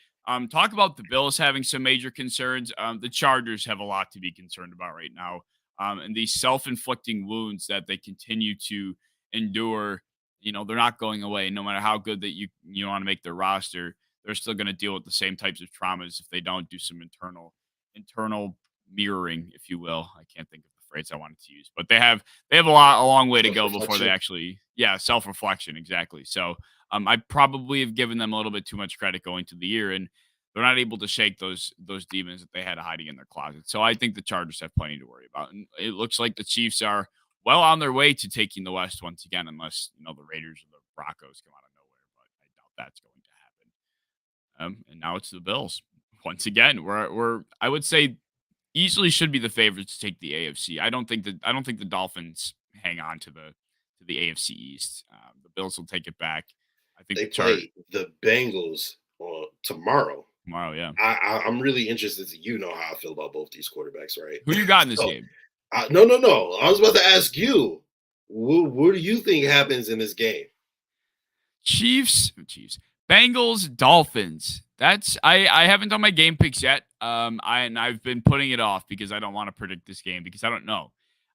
talk about the Bills having some major concerns. The Chargers have a lot to be concerned about right now. And these self-inflicting wounds that they continue to endure, they're not going away. No matter how good that you want to make their roster, they're still going to deal with the same types of traumas if they don't do some internal mirroring, if you will. I can't think of the phrase I wanted to use, but they have a long way to go before they actually, self-reflection, exactly. So I probably have given them a little bit too much credit going to the year, and they're not able to shake those demons that they had hiding in their closet. So I think the Chargers have plenty to worry about. And it looks like the Chiefs are well on their way to taking the West once again, unless the Raiders or the Broncos come out of nowhere. But I doubt that's going to happen. And now it's the Bills once again. We're I would say easily should be the favorites to take the AFC. I don't think the Dolphins hang on to the AFC East. The Bills will take it back. I think they play the Bengals tomorrow. Tomorrow, yeah. I'm really interested to how I feel about both these quarterbacks, right? Who you got in this game? No. I was about to ask you, what do you think happens in this game? Chiefs, Bengals, Dolphins. That's I haven't done my game picks yet. I've been putting it off because I don't want to predict this game because I don't know.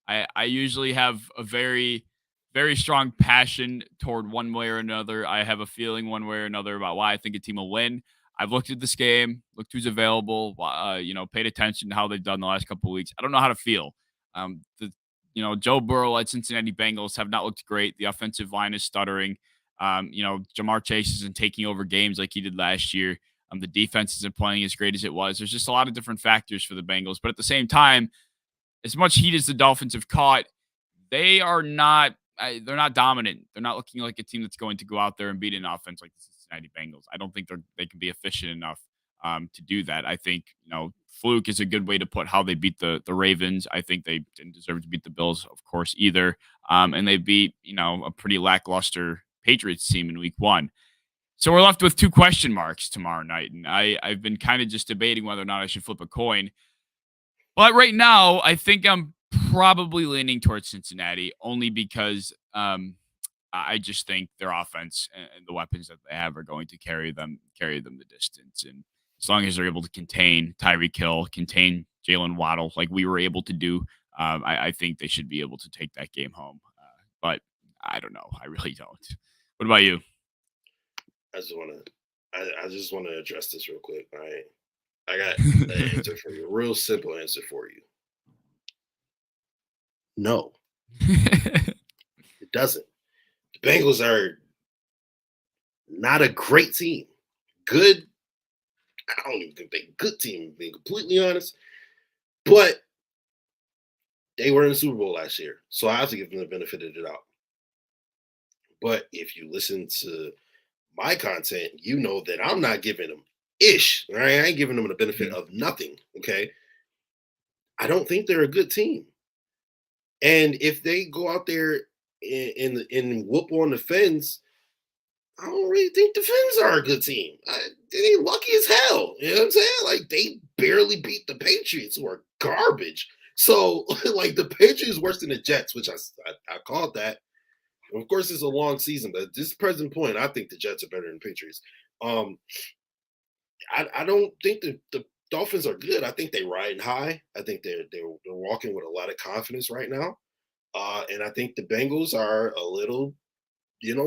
I usually have a very, very strong passion toward one way or another. I have a feeling one way or another about why I think a team will win. I've looked at this game, looked who's available, paid attention to how they've done the last couple of weeks. I don't know how to feel. Joe Burrow-led Cincinnati Bengals have not looked great. The offensive line is stuttering. Jamar Chase isn't taking over games like he did last year. The defense isn't playing as great as it was. There's just a lot of different factors for the Bengals. But at the same time, as much heat as the Dolphins have caught, they are not they're not dominant. They're not looking like a team that's going to go out there and beat an offense like the Cincinnati Bengals. I don't think they can be efficient enough to do that. I think, fluke is a good way to put how they beat the Ravens. I think they didn't deserve to beat the Bills, of course, either. And they beat, a pretty lackluster Patriots team in week 1. So we're left with 2 question marks tomorrow night. And I've been kind of just debating whether or not I should flip a coin. But right now, I think I'm probably leaning towards Cincinnati only because I just think their offense and the weapons that they have are going to carry them the distance. And as long as they're able to contain Tyreek Hill, contain Jalen Waddle, like we were able to do, I think they should be able to take that game home. But I don't know. I really don't. What about you? I just want to address this real quick. All right. I got an answer for you. A real simple answer for you. No. It doesn't. The Bengals are not a great team. Good. I don't even think they're a good team, being completely honest. But they were in the Super Bowl last year. So I have to give them the benefit of the doubt. But if you listen to my content, you know that I'm not giving them ish. Right? I ain't giving them the benefit of nothing. Okay. I don't think they're a good team. And if they go out there and whoop on the Fins, I don't really think the Fins are a good team. They lucky as hell. You know what I'm saying? Like they barely beat the Patriots, who are garbage. So like the Patriots worse than the Jets, which I called that. Of course, it's a long season, but at this present point, I think the Jets are better than the Patriots. I don't think the Dolphins are good. I think they're riding high. I think they're walking with a lot of confidence right now. And I think the Bengals are a little,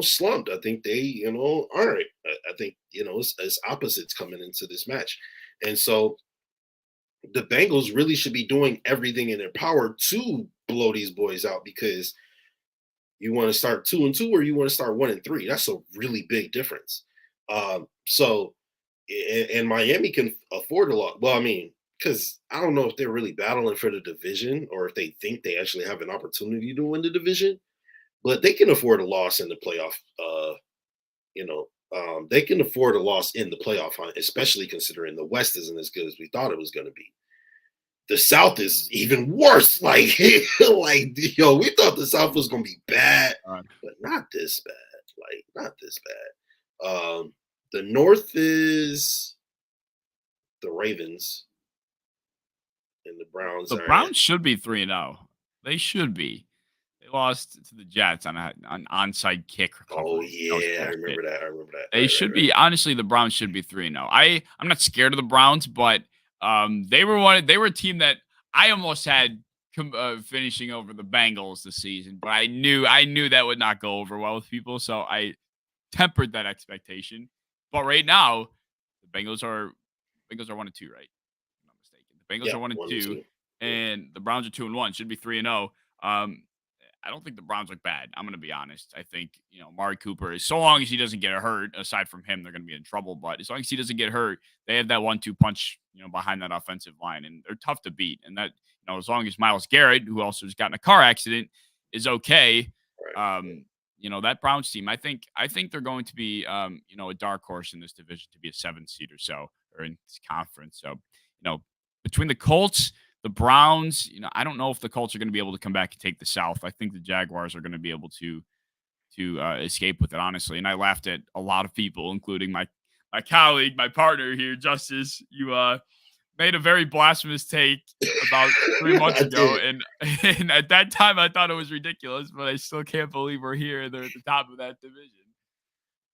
slumped. I think they, aren't. I think, it's opposites coming into this match. And so the Bengals really should be doing everything in their power to blow these boys out, because you want to start 2-2 or you want to start 1-3. That's a really big difference. So and Miami can afford a lot. Well, I mean, because I don't know if they're really battling for the division or if they think they actually have an opportunity to win the division, but they can afford a loss in the playoff. They can afford a loss in the playoff, especially considering the West isn't as good as we thought it was going to be. The South is even worse. Like, we thought the South was going to be bad, but not this bad. Like, not this bad. The North is the Ravens and the Browns. The Browns should be 3-0. They should be. They lost to the Jets on an onside kick. Oh yeah, I remember that. They should be. Honestly, the Browns should be 3-0. I'm not scared of the Browns, but they were a team that I almost had finishing over the Bengals this season, but I knew that would not go over well with people, so I tempered that expectation. But right now, the Bengals are 1-2, right? If I'm not mistaken. The Bengals are 1-2, and the Browns are 2-1. Should be 3-0. I don't think the Browns look bad. I'm going to be honest. I think, Amari Cooper, so long as he doesn't get hurt, aside from him, they're going to be in trouble. But as long as he doesn't get hurt, they have that 1-2 punch, behind that offensive line, and they're tough to beat. And that, as long as Myles Garrett, who also has gotten a car accident, is okay, that Browns team, I think they're going to be, a dark horse in this division to be a 7-seed or so, or in this conference. So, between the Colts, the Browns, I don't know if the Colts are going to be able to come back and take the South. I think the Jaguars are going to be able to escape with it, honestly. And I laughed at a lot of people, including my colleague, my partner here, Justus. You made a very blasphemous take about 3 months ago, and at that time I thought it was ridiculous, but I still can't believe we're here. They're at the top of that division.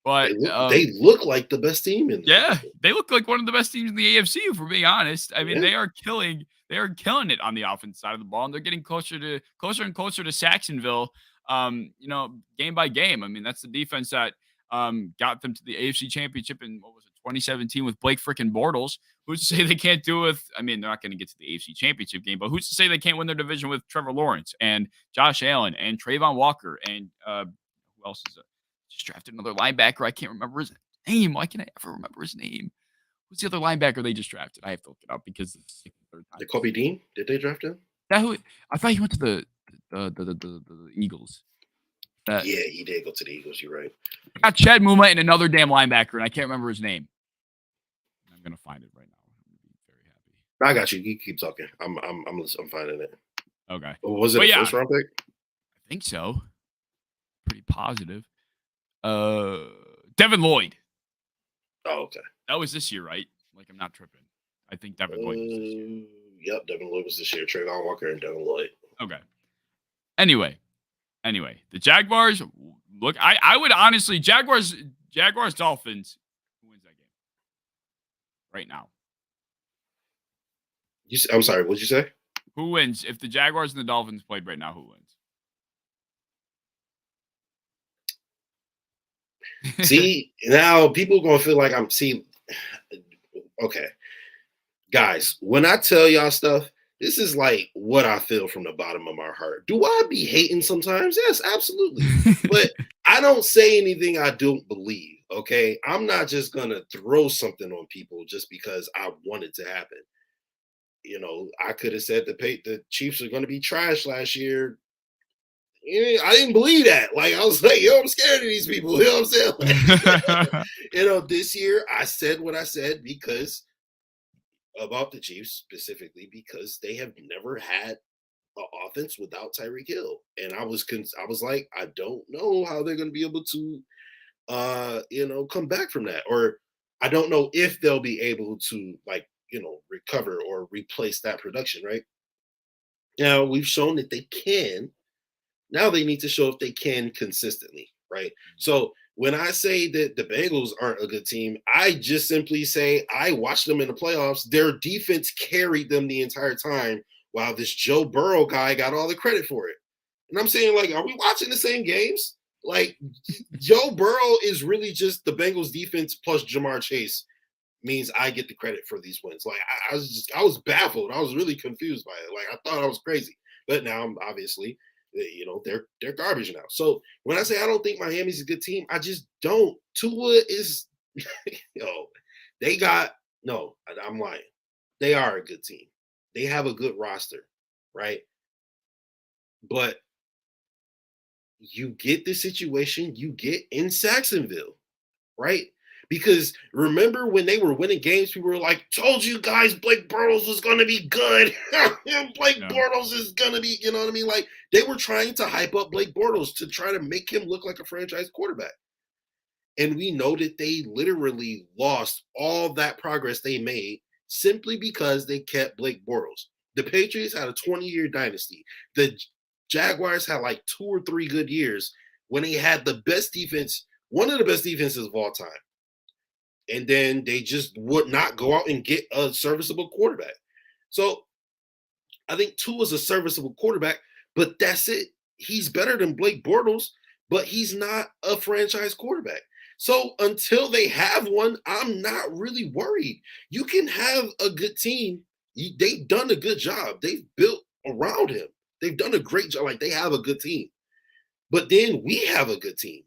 But they look like the best team in the division. They look like one of the best teams in the AFC, if we're being honest. I mean, they are killing it on the offense side of the ball, and they're getting closer and closer to Saxonville, game by game. I mean, that's the defense that got them to the AFC Championship in, 2017 with Blake frickin' Bortles. Who's to say they can't do it with, they're not going to get to the AFC Championship game, but who's to say they can't win their division with Trevor Lawrence and Josh Allen and Trayvon Walker and who else is just drafted another linebacker? I can't remember his name. Why can't I ever remember his name? Who's the other linebacker they just drafted? I have to look it up because it's the third time. The Kobe Dean? Did they draft him? I thought he went to the Eagles. Yeah, he did go to the Eagles. You're right. I got Chad Muma and another damn linebacker, and I can't remember his name. I'm gonna find it right now. I'm gonna be very happy. I got you. You keep talking. I'm finding it. Okay. Was it a first round pick? I think so. Pretty positive. Devin Lloyd. Oh, okay. That was this year, right? Like, I'm not tripping. I think Devin Lloyd was this year. Yep, Devin Lloyd was this year. Trayvon Walker and Devin Lloyd. Okay. Anyway, the Jaguars look. I would honestly Jaguars Dolphins. Who wins that game right now? I'm sorry. What'd you say? Who wins if the Jaguars and the Dolphins played right now? Who wins? See, now people gonna feel like okay, guys. When I tell y'all stuff, this is like what I feel from the bottom of my heart. Do I be hating sometimes? Yes, absolutely. But I don't say anything I don't believe, okay? I'm not just going to throw something on people just because I want it to happen. I could have said the Chiefs are going to be trash last year. I didn't believe that. Like, I was like, yo, I'm scared of these people. You know what I'm saying? Like, this year I said what I said because about the Chiefs specifically, because they have never had an offense without Tyreek Hill. And I was like, I don't know how they're going to be able to, come back from that. Or I don't know if they'll be able to, like, recover or replace that production, right? Now, we've shown that they can. Now they need to show if they can consistently, right? So when I say that the Bengals aren't a good team, I just simply say I watched them in the playoffs. Their defense carried them the entire time while this Joe Burrow guy got all the credit for it. And I'm saying, like, are we watching the same games? Like, Joe Burrow is really just the Bengals defense plus Jamar Chase means I get the credit for these wins. Like, I was baffled. I was really confused by it. Like, I thought I was crazy. But now I'm obviously, they're garbage now. So when I say I don't think Miami's a good team, I just don't. Tua is, I'm lying. They are a good team. They have a good roster, right? But you get the situation you get in Jacksonville, right? Because remember when they were winning games, people were like, told you guys Blake Bortles was going to be good. Blake Bortles is going to be, you know what I mean? Like, they were trying to hype up Blake Bortles to try to make him look like a franchise quarterback. And we know that they literally lost all that progress they made simply because they kept Blake Bortles. The Patriots had a 20-year dynasty. The Jaguars had like 2 or 3 good years when they had the best defense, one of the best defenses of all time. And then they just would not go out and get a serviceable quarterback. So I think Tua's a serviceable quarterback, but that's it. He's better than Blake Bortles, but he's not a franchise quarterback. So until they have one, I'm not really worried. You can have a good team. They've done a good job. They've built around him. They've done a great job. Like, they have a good team. But then we have a good team.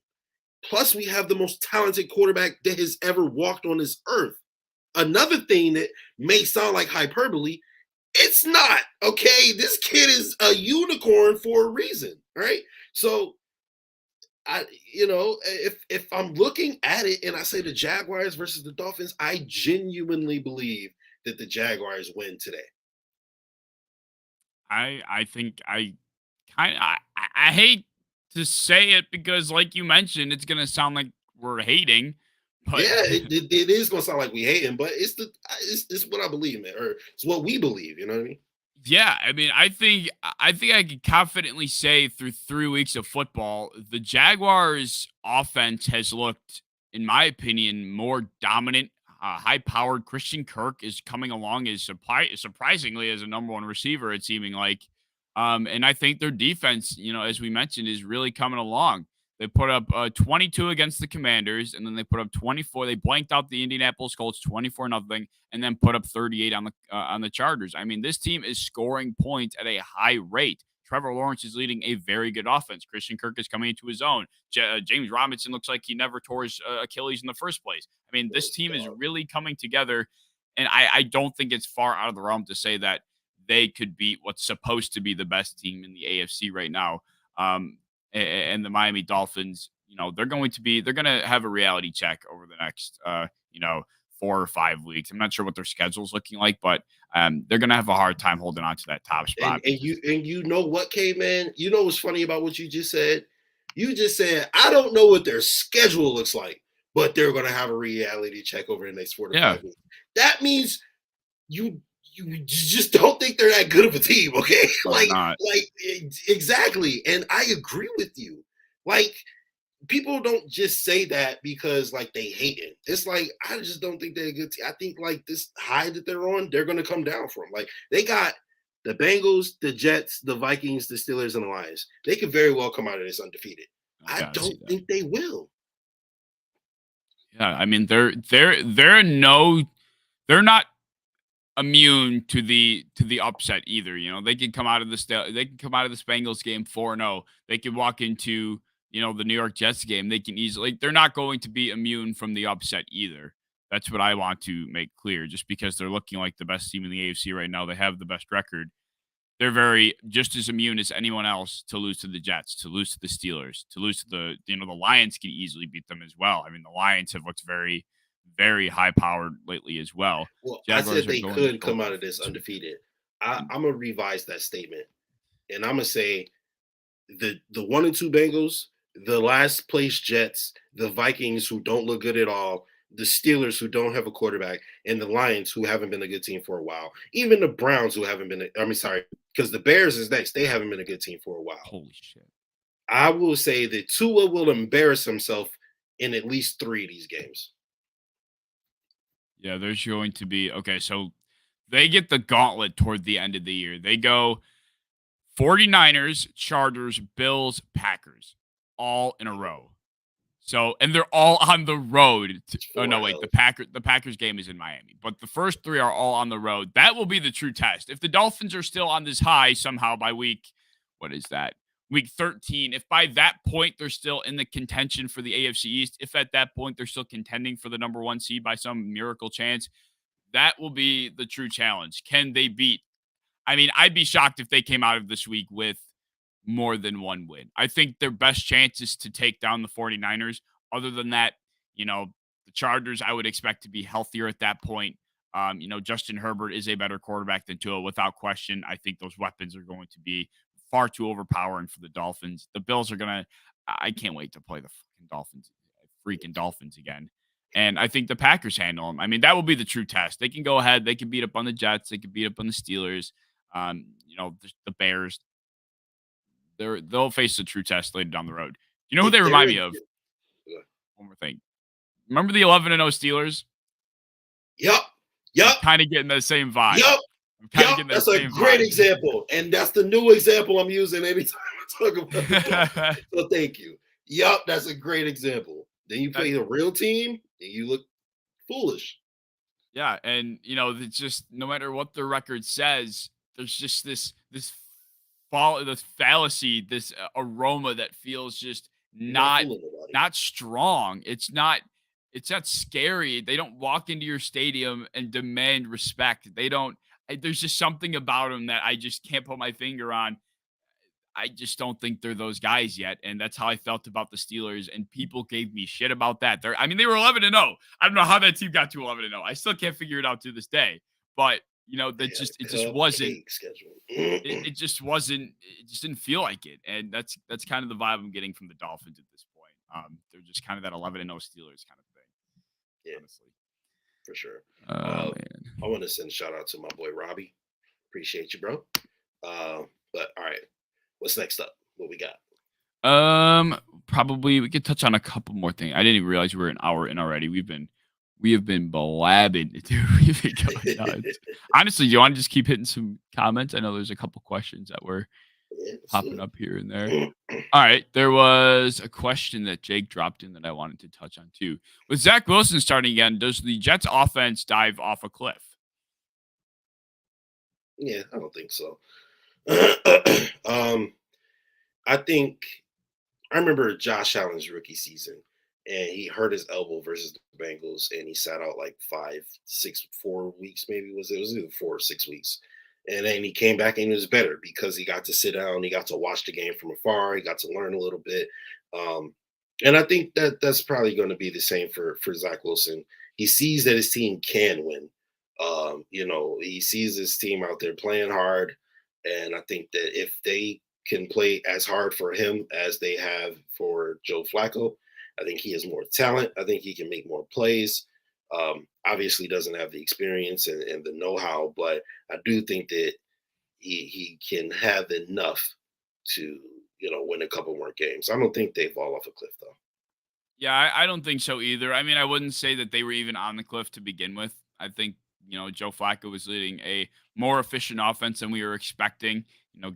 Plus, we have the most talented quarterback that has ever walked on this earth. Another thing that may sound like hyperbole, it's not, okay? This kid is a unicorn for a reason, right? So, if I'm looking at it and I say the Jaguars versus the Dolphins, I genuinely believe that the Jaguars win today. I think I hate to say it because, like you mentioned, it's gonna sound like we're hating. But yeah, it is gonna sound like we hate him, but it's what I believe, man, or it's what we believe. You know what I mean? Yeah, I mean, I think I can confidently say through 3 weeks of football, the Jaguars' offense has looked, in my opinion, more dominant. High-powered Christian Kirk is coming along as surprisingly as a number 1 receiver. It's seeming like, and I think their defense, as we mentioned, is really coming along. They put up 22 against the Commanders, and then they put up 24. They blanked out the Indianapolis Colts 24-0, and then put up 38 on the Chargers. I mean, this team is scoring points at a high rate. Trevor Lawrence is leading a very good offense. Christian Kirk is coming into his own. James Robinson looks like he never tore his Achilles in the first place. I mean, this team is really coming together, and I don't think it's far out of the realm to say that they could beat what's supposed to be the best team in the AFC right now. And the Miami Dolphins, they're going to have a reality check over the next, 4 or 5 weeks. I'm not sure what their schedule's looking like, but they're going to have a hard time holding on to that top spot. And you know what, K-Man? You know what's funny about what you just said? You just said, I don't know what their schedule looks like, but they're going to have a reality check over the next 4 to 5 weeks. That means you just don't think they're that good of a team, okay? Exactly. And I agree with you. Like, people don't just say that because, like, they hate it. It's like, I just don't think they're a good team. I think, like, this high that they're on, they're going to come down from. Like, they got the Bengals, the Jets, the Vikings, the Steelers, and the Lions. They could very well come out of this undefeated. I don't think they will. Yeah, I mean, they're not immune to the upset either. They can come out of this Bengals game 4-0. They could walk into the New York Jets game. They can easily, they're not going to be immune from the upset either. That's what I want to make clear. Just because they're looking like the best team in the AFC right now, they have the best record. they're very just as immune as anyone else to lose to the Jets, to lose to the Steelers, to lose to the Lions can easily beat them as well. I mean, the Lions have looked very, very high powered lately as well. Well, I Jaguars said are they going could to come out of this undefeated. I'm gonna revise that statement, and I'm gonna say the 1-2 Bengals, the last place Jets, the Vikings who don't look good at all, the Steelers who don't have a quarterback, and the Lions who haven't been a good team for a while. Even the Browns who haven't been. Because the Bears is next. They haven't been a good team for a while. Holy shit! I will say that Tua will embarrass himself in at least 3 of these games. Yeah, there's going to be okay. So they get the gauntlet toward the end of the year. They go 49ers, Chargers, Bills, Packers, all in a row. So, and they're all on the road. Oh no, wait, the Packers game is in Miami, but the first 3 are all on the road. That will be the true test. If the Dolphins are still on this high somehow by week 13, if by that point they're still in the contention for the AFC East, if at that point they're still contending for the number 1 seed by some miracle chance, that will be the true challenge. Can they beat? I mean, I'd be shocked if they came out of this week with more than 1 win. I think their best chance is to take down the 49ers. Other than that, the Chargers, I would expect to be healthier at that point. Justin Herbert is a better quarterback than Tua without question. I think those weapons are going to be far too overpowering for the Dolphins. The Bills are I can't wait to play the freaking Dolphins again. And I think the Packers handle them. I mean, that will be the true test. They can go ahead. They can beat up on the Jets. They can beat up on the Steelers. The Bears. They'll face the true test later down the road. You know who they remind me of? One more thing. Remember the 11-0 Steelers? Yep. Kind of getting the same vibe. Yep. That's a great example. And that's the new example I'm using anytime I talk about the So thank you. Yep, that's a great example. Then you play the real team and you look foolish. Yeah, and it's just no matter what the record says, there's just this fallacy, this aroma that feels just not strong. It's not scary. They don't walk into your stadium and demand respect. There's just something about them that I just can't put my finger on. I just don't think they're those guys yet. And that's how I felt about the Steelers. And people gave me shit about that. They were 11-0. I don't know how that team got to 11-0. I still can't figure it out to this day. But it just wasn't. It just wasn't. It just didn't feel like it. And that's kind of the vibe I'm getting from the Dolphins at this point. They're just kind of that 11-0 Steelers kind of thing. Yeah, honestly, for sure. Man. I want to send a shout out to my boy Robbie. Appreciate you, bro. But all right, what's next up? What we got? Probably we could touch on a couple more things. I didn't even realize we were an hour in already. We have been blabbing, dude. We've been going nuts. Honestly, do you want to just keep hitting some comments? I know there's a couple questions that were popping up here and there. All right. There was a question that Jake dropped in that I wanted to touch on too. With Zach Wilson starting again, does the Jets offense dive off a cliff? Yeah, I don't think so. I remember Josh Allen's rookie season, and he hurt his elbow versus the Bengals, and he sat out like 4 weeks, maybe it was either 4 or 6 weeks. And then he came back and he was better because he got to sit down, he got to watch the game from afar, he got to learn a little bit. And I think that's probably going to be the same for Zach Wilson. He sees that his team can win. He sees his team out there playing hard. And I think that if they can play as hard for him as they have for Joe Flacco, I think he has more talent. I think he can make more plays. Obviously doesn't have the experience and the know-how, but I do think that he can have enough to, win a couple more games. I don't think they fall off a cliff, though. Yeah, I don't think so either. I mean, I wouldn't say that they were even on the cliff to begin with. I think, Joe Flacco was leading a more efficient offense than we were expecting.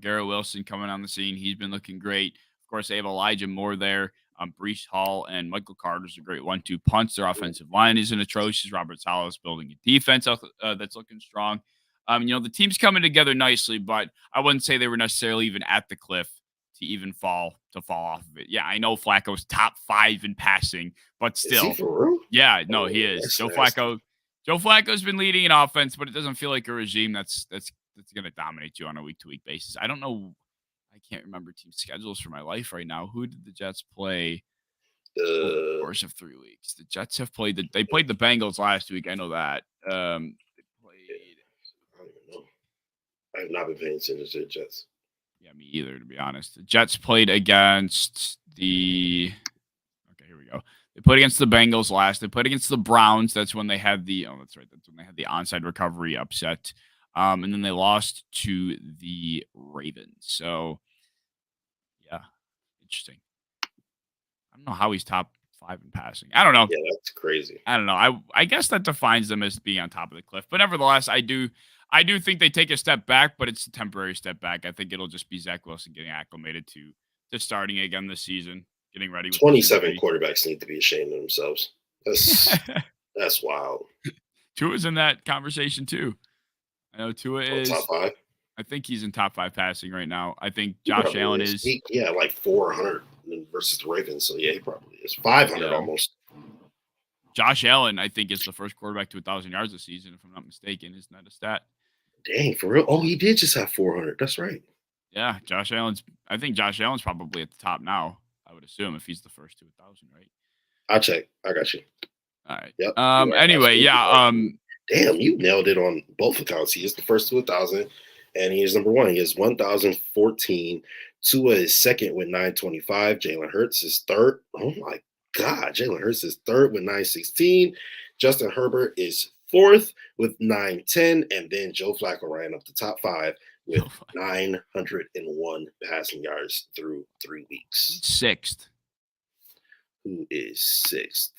Garrett Wilson coming on the scene. He's been looking great. Of course, they have Elijah Moore there. Breece Hall and Michael Carter's a great 1-2 punch. Their offensive line isn't atrocious. Robert Saleh's building a defense that's looking strong. The team's coming together nicely, but I wouldn't say they were necessarily even at the cliff to even fall off of it. Yeah, I know Flacco's top 5 in passing, but still. Is he for real? Yeah, no, he is. Joe Flacco's been leading an offense, but it doesn't feel like a regime that's that's going to dominate you on a week-to-week basis. I don't know. I can't remember team schedules for my life right now. Who did the Jets play over the course of 3 weeks? The Jets have played they played the Bengals last week. I know that. They played. I don't even know. I have not been paying attention to the Jets. Yeah, me either, to be honest. The Jets played against the. Okay, here we go. They played against the Bengals last. They played against the Browns. That's when they had the. Oh, that's right. That's when they had the onside recovery upset. And then they lost to the Ravens. So, yeah, interesting. I don't know how he's top 5 in passing. I don't know. Yeah, that's crazy. I don't know. I guess that defines them as being on top of the cliff. But nevertheless, I do think they take a step back, but it's a temporary step back. I think it'll just be Zach Wilson getting acclimated to starting again this season, getting ready. With 27 quarterbacks need to be ashamed of themselves. That's wild. Tua's in that conversation too. I know Tua is top 5. I think he's in top 5 passing right now. I think Josh Allen is. Yeah, like 400 versus the Ravens. So yeah, he probably is 500 almost. Josh Allen, I think, is the first quarterback to 1,000 yards this season, if I'm not mistaken. Isn't that a stat? Dang, for real? Oh, he did just have 400. That's right. Yeah, I think Josh Allen's probably at the top now, I would assume, if he's the first to 1,000, right? I'll check. I got you. All right. Yep. Anyway, yeah. Damn, you nailed it on both accounts. He is the first to 1,000, and he is number 1. He has 1,014. Tua is second with 925. Jalen Hurts is third. Oh my God, Jalen Hurts is third with 916. Justin Herbert is fourth with 910, and then Joe Flacco ran up the top 5 with 901 passing yards through 3 weeks. Sixth. Who is sixth?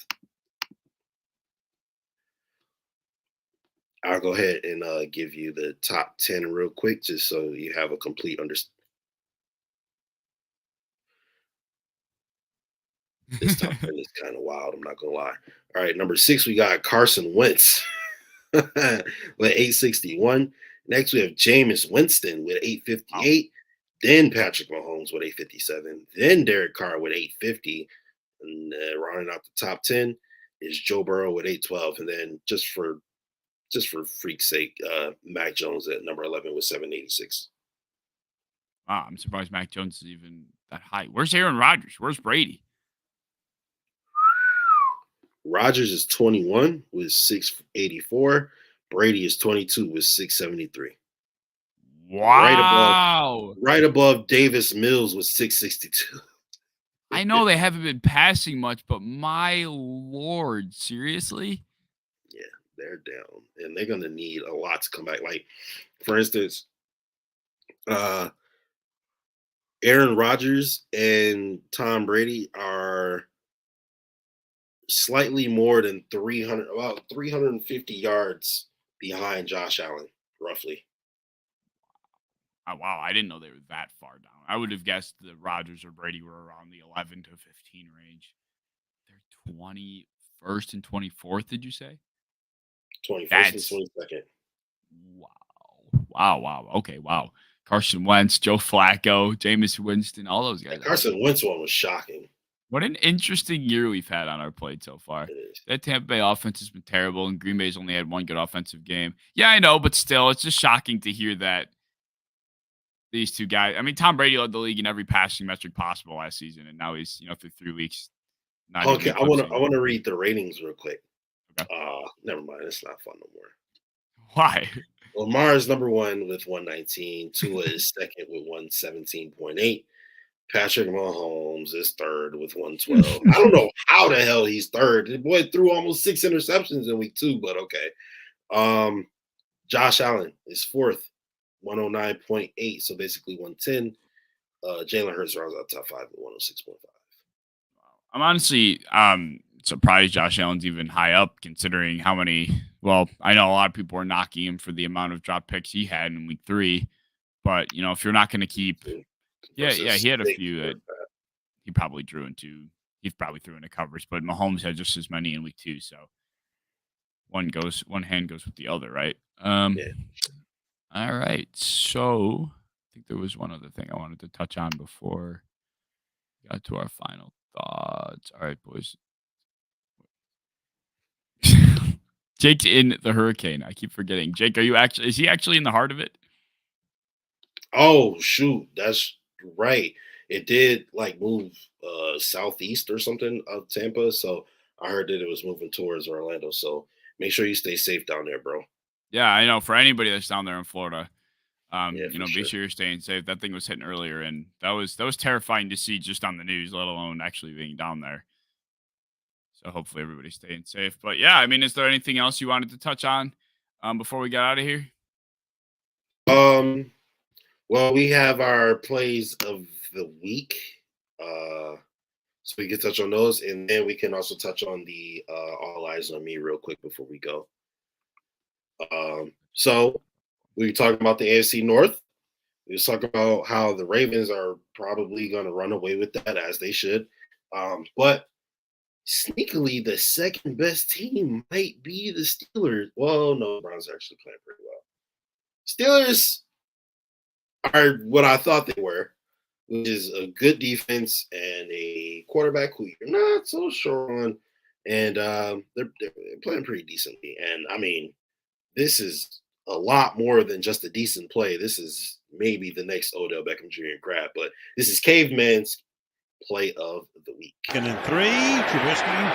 I'll go ahead and give you the top 10 real quick, just so you have a complete understanding. This top 10 is kind of wild. I'm not going to lie. All right, number 6, we got Carson Wentz with 861. Next, we have Jameis Winston with 858. Then Patrick Mahomes with 857. Then Derek Carr with 850. And rounding out the top 10 is Joe Burrow with 812. And then just for freak's sake, Mac Jones at number 11 with 786. Wow, I'm surprised Mac Jones is even that high. Where's Aaron Rodgers? Where's Brady? Rodgers is 21 with 684. Brady is 22 with 673. Wow. Right above Davis Mills with 662. I know they haven't been passing much, but my Lord, seriously? Yeah, they're down. And they're going to need a lot to come back. Like, for instance, Aaron Rodgers and Tom Brady are slightly more than about 350 yards behind Josh Allen, roughly. Oh, wow, I didn't know they were that far down. I would have guessed that Rodgers or Brady were around the 11 to 15 range. They're 21st and 24th, did you say? 21st and 22nd. Wow. Okay, wow. Carson Wentz, Joe Flacco, Jameis Winston, all those guys. That Carson Wentz one was shocking. What an interesting year we've had on our plate so far. That Tampa Bay offense has been terrible, and Green Bay's only had one good offensive game. Yeah, I know, but still, it's just shocking to hear that these two guys. I mean, Tom Brady led the league in every passing metric possible last season, and now he's through 3 weeks. Okay, I want to read the ratings real quick. Okay. Never mind, it's not fun no more. Why? Lamar is number 1 with 119. Tua is second with 117.8. Patrick Mahomes is third with 112. I don't know how the hell he's third. The boy threw almost 6 interceptions in week 2, but okay. Josh Allen is fourth, 109.8, so basically 110. Jalen Hurts rounds out top 5 with 106.5. I'm honestly surprised Josh Allen's even high up, considering how many. Well, I know a lot of people are knocking him for the amount of drop picks he had in week 3, but if you're not going to keep. Yeah, he had a few that he probably drew into. He probably threw into covers, but Mahomes had just as many in week 2. So one hand goes with the other, right? Yeah. All right. So I think there was one other thing I wanted to touch on before we got to our final thoughts. All right, boys. Jake's in the hurricane. I keep forgetting. Jake, is he actually in the heart of it? Oh shoot, that's right. It did like move southeast or something of Tampa. So I heard that it was moving towards Orlando. So make sure you stay safe down there, bro. Yeah, I know. For anybody that's down there in Florida, Yeah, for be sure. sure you're staying safe. That thing was hitting earlier, and that was terrifying to see just on the news, let alone actually being down there. So hopefully everybody's staying safe. But yeah, I mean, is there anything else you wanted to touch on before we got out of here? Um, well, we have our plays of the week. So we can touch on those, and then we can also touch on the all eyes on me real quick before we go. So we were talking about the AFC North. We was talking about how the Ravens are probably going to run away with that as they should. But sneakily, the second best team might be the Steelers. Well, no, the Browns are actually playing pretty well. Steelers are what I thought they were, which is a good defense and a quarterback who you're not so sure on. And they're playing pretty decently. And I mean, this is a lot more than just a decent play. This is maybe the next Odell Beckham Jr. grab, but this is Caveman's play of the week. Second and 3, Trubisky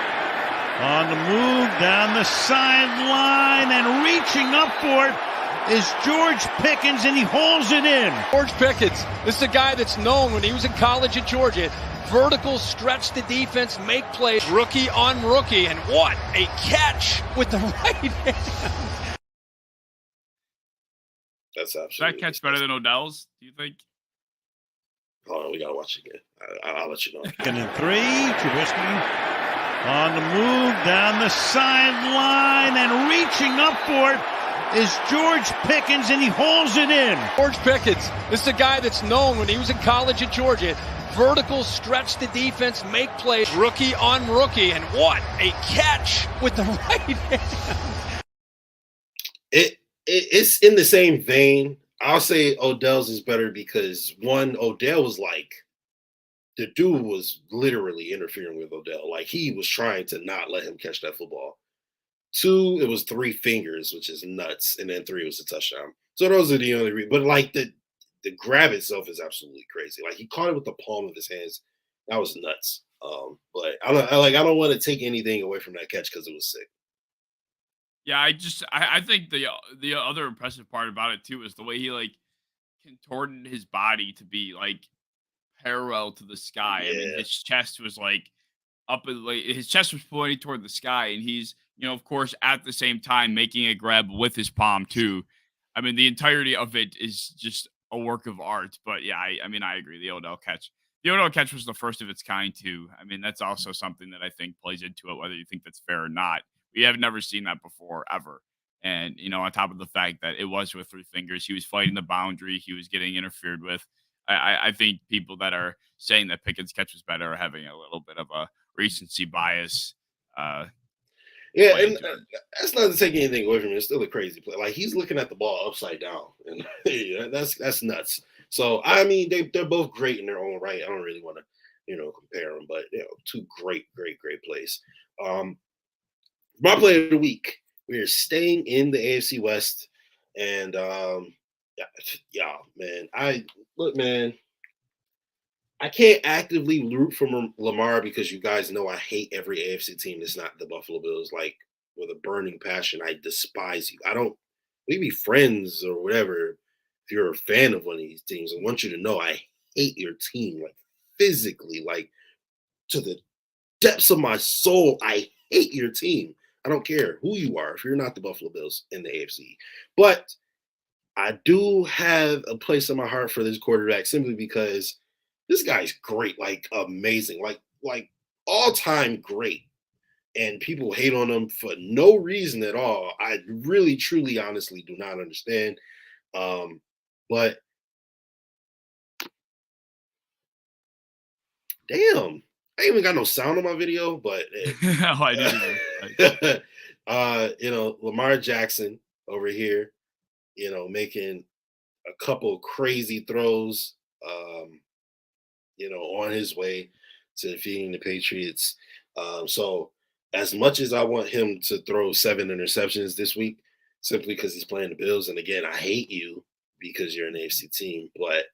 on the move down the sideline and reaching up for it is George Pickens, and he hauls it in. George Pickens, this is a guy that's known when he was in college at Georgia. Vertical, stretch the defense, make plays, rookie on rookie, and what a catch with the right hand. That's absolutely. Is that catch better than Odell's, do you think? Hold on, we gotta watch it again. I'll let you know. Second and 3, Trubisky on the move down the sideline and reaching up for it is George Pickens, and he hauls it in. George Pickens, this is a guy that's known when he was in college at Georgia. Vertical, stretch the defense, make plays, rookie on rookie, and what a catch with the right hand. It's in the same vein. I'll say Odell's is better because one, Odell was like, the dude was literally interfering with Odell. Like he was trying to not let him catch that football. 2, it was 3 fingers, which is nuts, and then 3 was a touchdown. So those are the only but like the grab itself is absolutely crazy. Like he caught it with the palm of his hands. That was nuts. But I don't want to take anything away from that catch because it was sick. Yeah, I think the other impressive part about it too is the way he like contorted his body to be like parallel to the sky. I mean, Yeah. his chest was like his chest was pointing toward the sky, and he's of course at the same time making a grab with his palm too. I mean, the entirety of it is just a work of art. But yeah, I mean, I agree. The Odell catch was the first of its kind too. I mean, that's also something that I think plays into it, whether you think that's fair or not. We have never seen that before ever. And on top of the fact that it was with 3 fingers, he was fighting the boundary, he was getting interfered with. I think people that are saying that Pickens' catch was better are having a little bit of a recency bias. Yeah, play and into it. that's not to take anything away from him. It's still a crazy play. Like he's looking at the ball upside down, and yeah, that's nuts. So I mean, they're both great in their own right. I don't really want to compare them, but 2 great plays. My play of the week. We are staying in the AFC West, and yeah, man. Man. I can't actively root for Lamar because you guys know I hate every AFC team that's not the Buffalo Bills. Like with a burning passion, I despise you. We be friends or whatever. If you're a fan of one of these teams, I want you to know I hate your team, like physically, like to the depths of my soul. I hate your team. I don't care who you are if you're not the Buffalo Bills in the AFC. But I do have a place in my heart for this quarterback simply because this guy's great, like amazing, like all-time great. And people hate on him for no reason at all. I really, truly, honestly do not understand. But damn, I ain't even got no sound on my video, but Oh, I didn't. Lamar Jackson over here, making a couple crazy throws, on his way to defeating the Patriots. So as much as I want him to throw 7 interceptions this week, simply because he's playing the Bills, and again, I hate you, because you're an AFC team, but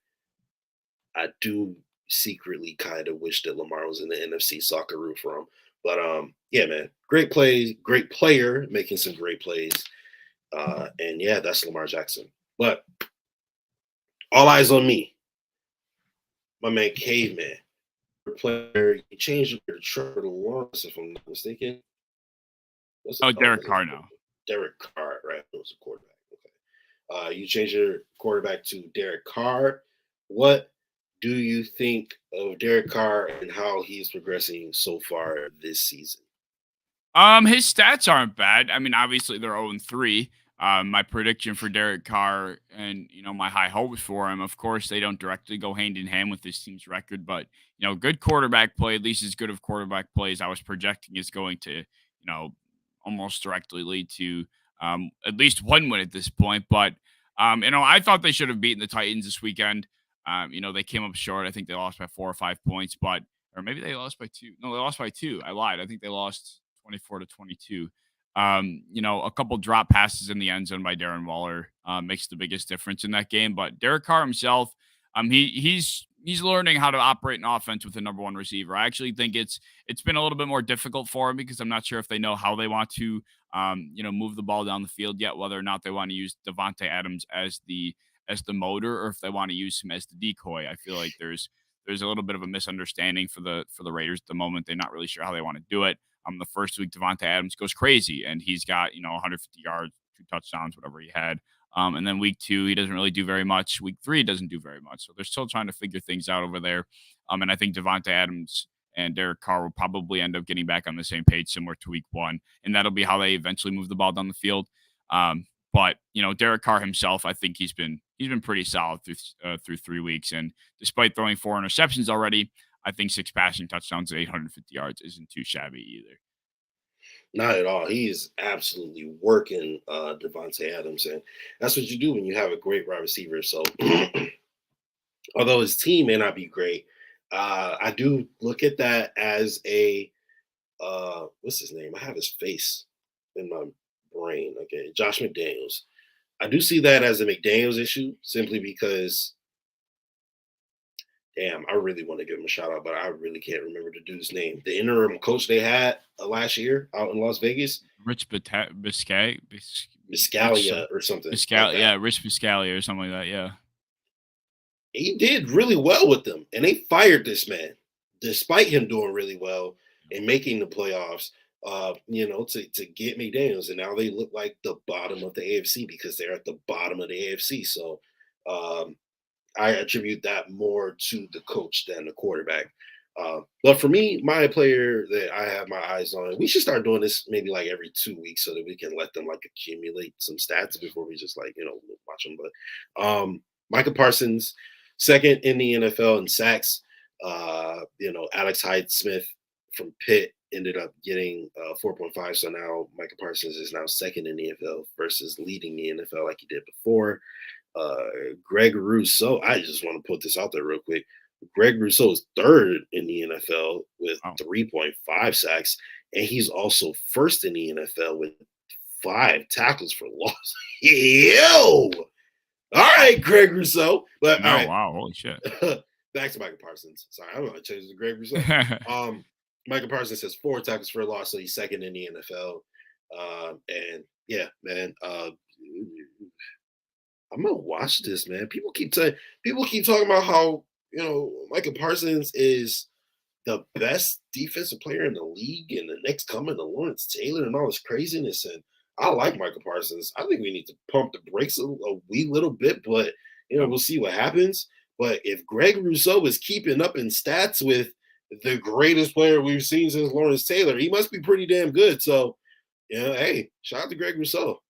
I do secretly kind of wish that Lamar was in the NFC, so I could root for him. But yeah, man, great plays, great player, making some great plays. And yeah, that's Lamar Jackson. But all eyes on me. My man Caveman. Player, he changed your Trevor Lawrence, if I'm not mistaken. Derek Carr now. Derek Carr, right? It was a quarterback. Okay. You changed your quarterback to Derek Carr. What do you think of Derek Carr and how he's progressing so far this season? His stats aren't bad. I mean, obviously they're 0-3. My prediction for Derek Carr and, my high hopes for him, of course, they don't directly go hand in hand with this team's record, but, good quarterback play, at least as good of quarterback play as I was projecting is going to, almost directly lead to at least one win at this point. But, I thought they should have beaten the Titans this weekend. They came up short. I think they lost by 4 or 5 points, or maybe they lost by 2. No, they lost by 2. I lied. I think they lost 24-22. A couple drop passes in the end zone by Darren Waller makes the biggest difference in that game. But Derek Carr himself, he's learning how to operate an offense with the number one receiver. I actually think it's been a little bit more difficult for him because I'm not sure if they know how they want to move the ball down the field yet, whether or not they want to use Devontae Adams as the motor or if they want to use him as the decoy. I feel like there's a little bit of a misunderstanding for the Raiders at the moment. They're not really sure how they want to do it. The first week, Devontae Adams goes crazy, and he's got 150 yards, 2 touchdowns, whatever he had. And then week 2, he doesn't really do very much. Week 3, he doesn't do very much. So they're still trying to figure things out over there. And I think Devontae Adams and Derek Carr will probably end up getting back on the same page, similar to week 1, and that'll be how they eventually move the ball down the field. But Derek Carr himself, I think he's been pretty solid through 3 weeks, and despite throwing 4 interceptions already, I think 6 passing touchdowns at 850 yards isn't too shabby either. Not at all. He is absolutely working Devontae Adams, and that's what you do when you have a great wide receiver. So, although his team may not be great, I do look at that as a what's his name? I have his face in my brain. Okay, Josh McDaniels. I do see that as a McDaniels issue simply because. Damn, I really want to give him a shout out, but I really can't remember the dude's name. The interim coach they had last year out in Las Vegas, Rich Biscaglia or something. Yeah, Rich Biscaglia or something like that. Yeah, he did really well with them, and they fired this man despite him doing really well and making the playoffs. To get McDaniels, and now they look like the bottom of the AFC because they're at the bottom of the AFC. So. I attribute that more to the coach than the quarterback. But for me, my player that I have my eyes on, we should start doing this maybe like every 2 weeks so that we can let them like accumulate some stats before we just watch them. But Micah Parsons, second in the NFL in sacks. Alex Hyde-Smith from Pitt ended up getting 4.5. So now Micah Parsons is now second in the NFL versus leading the NFL like he did before. Greg Rousseau, I just want to put this out there real quick. Greg Rousseau is third in the NFL with 3.5 sacks, and he's also first in the NFL with 5 tackles for loss. Yo! All right, Greg Rousseau. But all right. Wow, holy shit. Back to Micah Parsons. Sorry, I'm going to change it to Greg Rousseau. Micah Parsons has 4 tackles for a loss, so he's second in the NFL. And yeah, man, I'm gonna watch this, man. People keep talking about how Micah Parsons is the best defensive player in the league and the next coming to Lawrence Taylor and all this craziness. And I like Micah Parsons. I think we need to pump the brakes a wee little bit, but we'll see what happens. But if Greg Rousseau is keeping up in stats with the greatest player we've seen since Lawrence Taylor, he must be pretty damn good. So, hey, shout out to Greg Rousseau.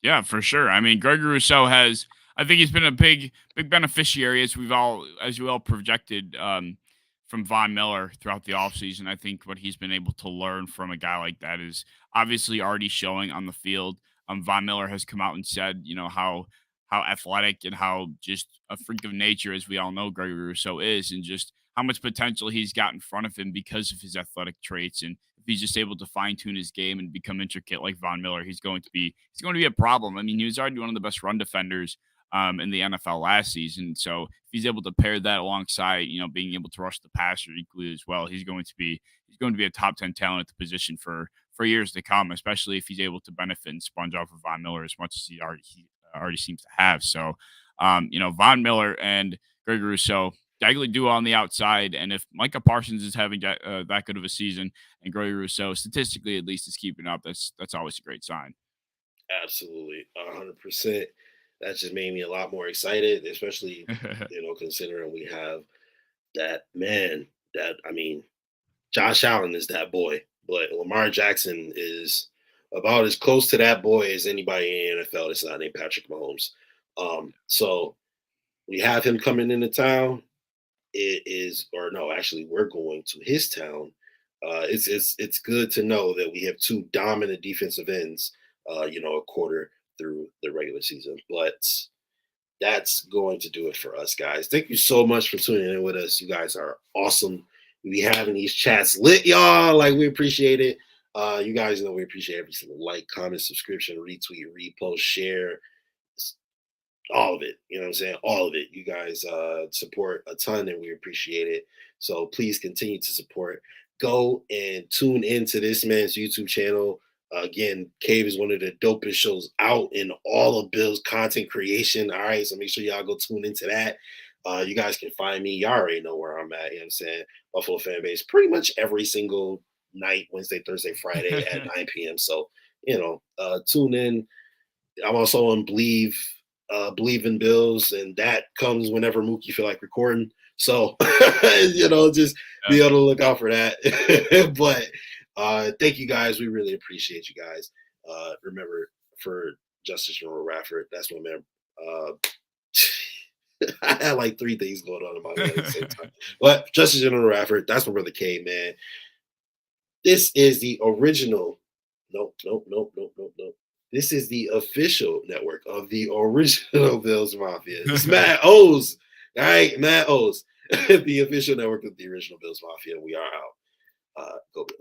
Yeah, for sure. I mean, Greg Rousseau I think he's been a big beneficiary as we all projected from Von Miller throughout the offseason. I think what he's been able to learn from a guy like that is obviously already showing on the field. Von Miller has come out and said, how athletic and how just a freak of nature, as we all know, Greg Rousseau is, and just how much potential he's got in front of him because of his athletic traits. And if he's just able to fine tune his game and become intricate like Von Miller, he's going to be a problem. I mean, he was already one of the best run defenders in the NFL last season. So if he's able to pair that alongside, being able to rush the passer equally as well, he's going to be a top 10 talent at the position for years to come, especially if he's able to benefit and sponge off of Von Miller as much as he already seems to have. So, Von Miller and Greg Rousseau, Dagley duo on the outside, and if Micah Parsons is having that good of a season, and Greg Rousseau statistically at least is keeping up, that's always a great sign. Absolutely, 100%. That just made me a lot more excited, especially considering we have that man. Josh Allen is that boy, but Lamar Jackson is about as close to that boy as anybody in the NFL that's not named Patrick Mahomes. So we have him coming into town. We're going to his town. It's good to know that we have two dominant defensive ends, a quarter through the regular season. But that's going to do it for us, guys. Thank you so much for tuning in with us. You guys are awesome. We having these chats lit, y'all. Like, we appreciate it. You guys know we appreciate every single like, comment, subscription, retweet, repost, share, all of it. You know what I'm saying? All of it. You guys support a ton, and we appreciate it. So please continue to support. Go and tune into this man's YouTube channel. Again, Cave is one of the dopest shows out in all of Bill's content creation. All right, so make sure y'all go tune into that. You guys can find me. Y'all already know where I'm at. You know what I'm saying? Buffalo Fan Base pretty much every single night, Wednesday, Thursday, Friday at 9 p.m. So, tune in. I'm also on Believe in Bills, and that comes whenever Mookie feel like recording. So, just be able to look out for that. But thank you guys. We really appreciate you guys. Remember, for Justus General Rafford, that's my man. I had like three things going on in my head at the same time. But Justus General Rafford, that's my brother K, man. This is the original. Nope. This is the official network of the original Bills Mafia. It's Matt O's. All right, Matt O's. The official network of the original Bills Mafia. We are out. Go Bills.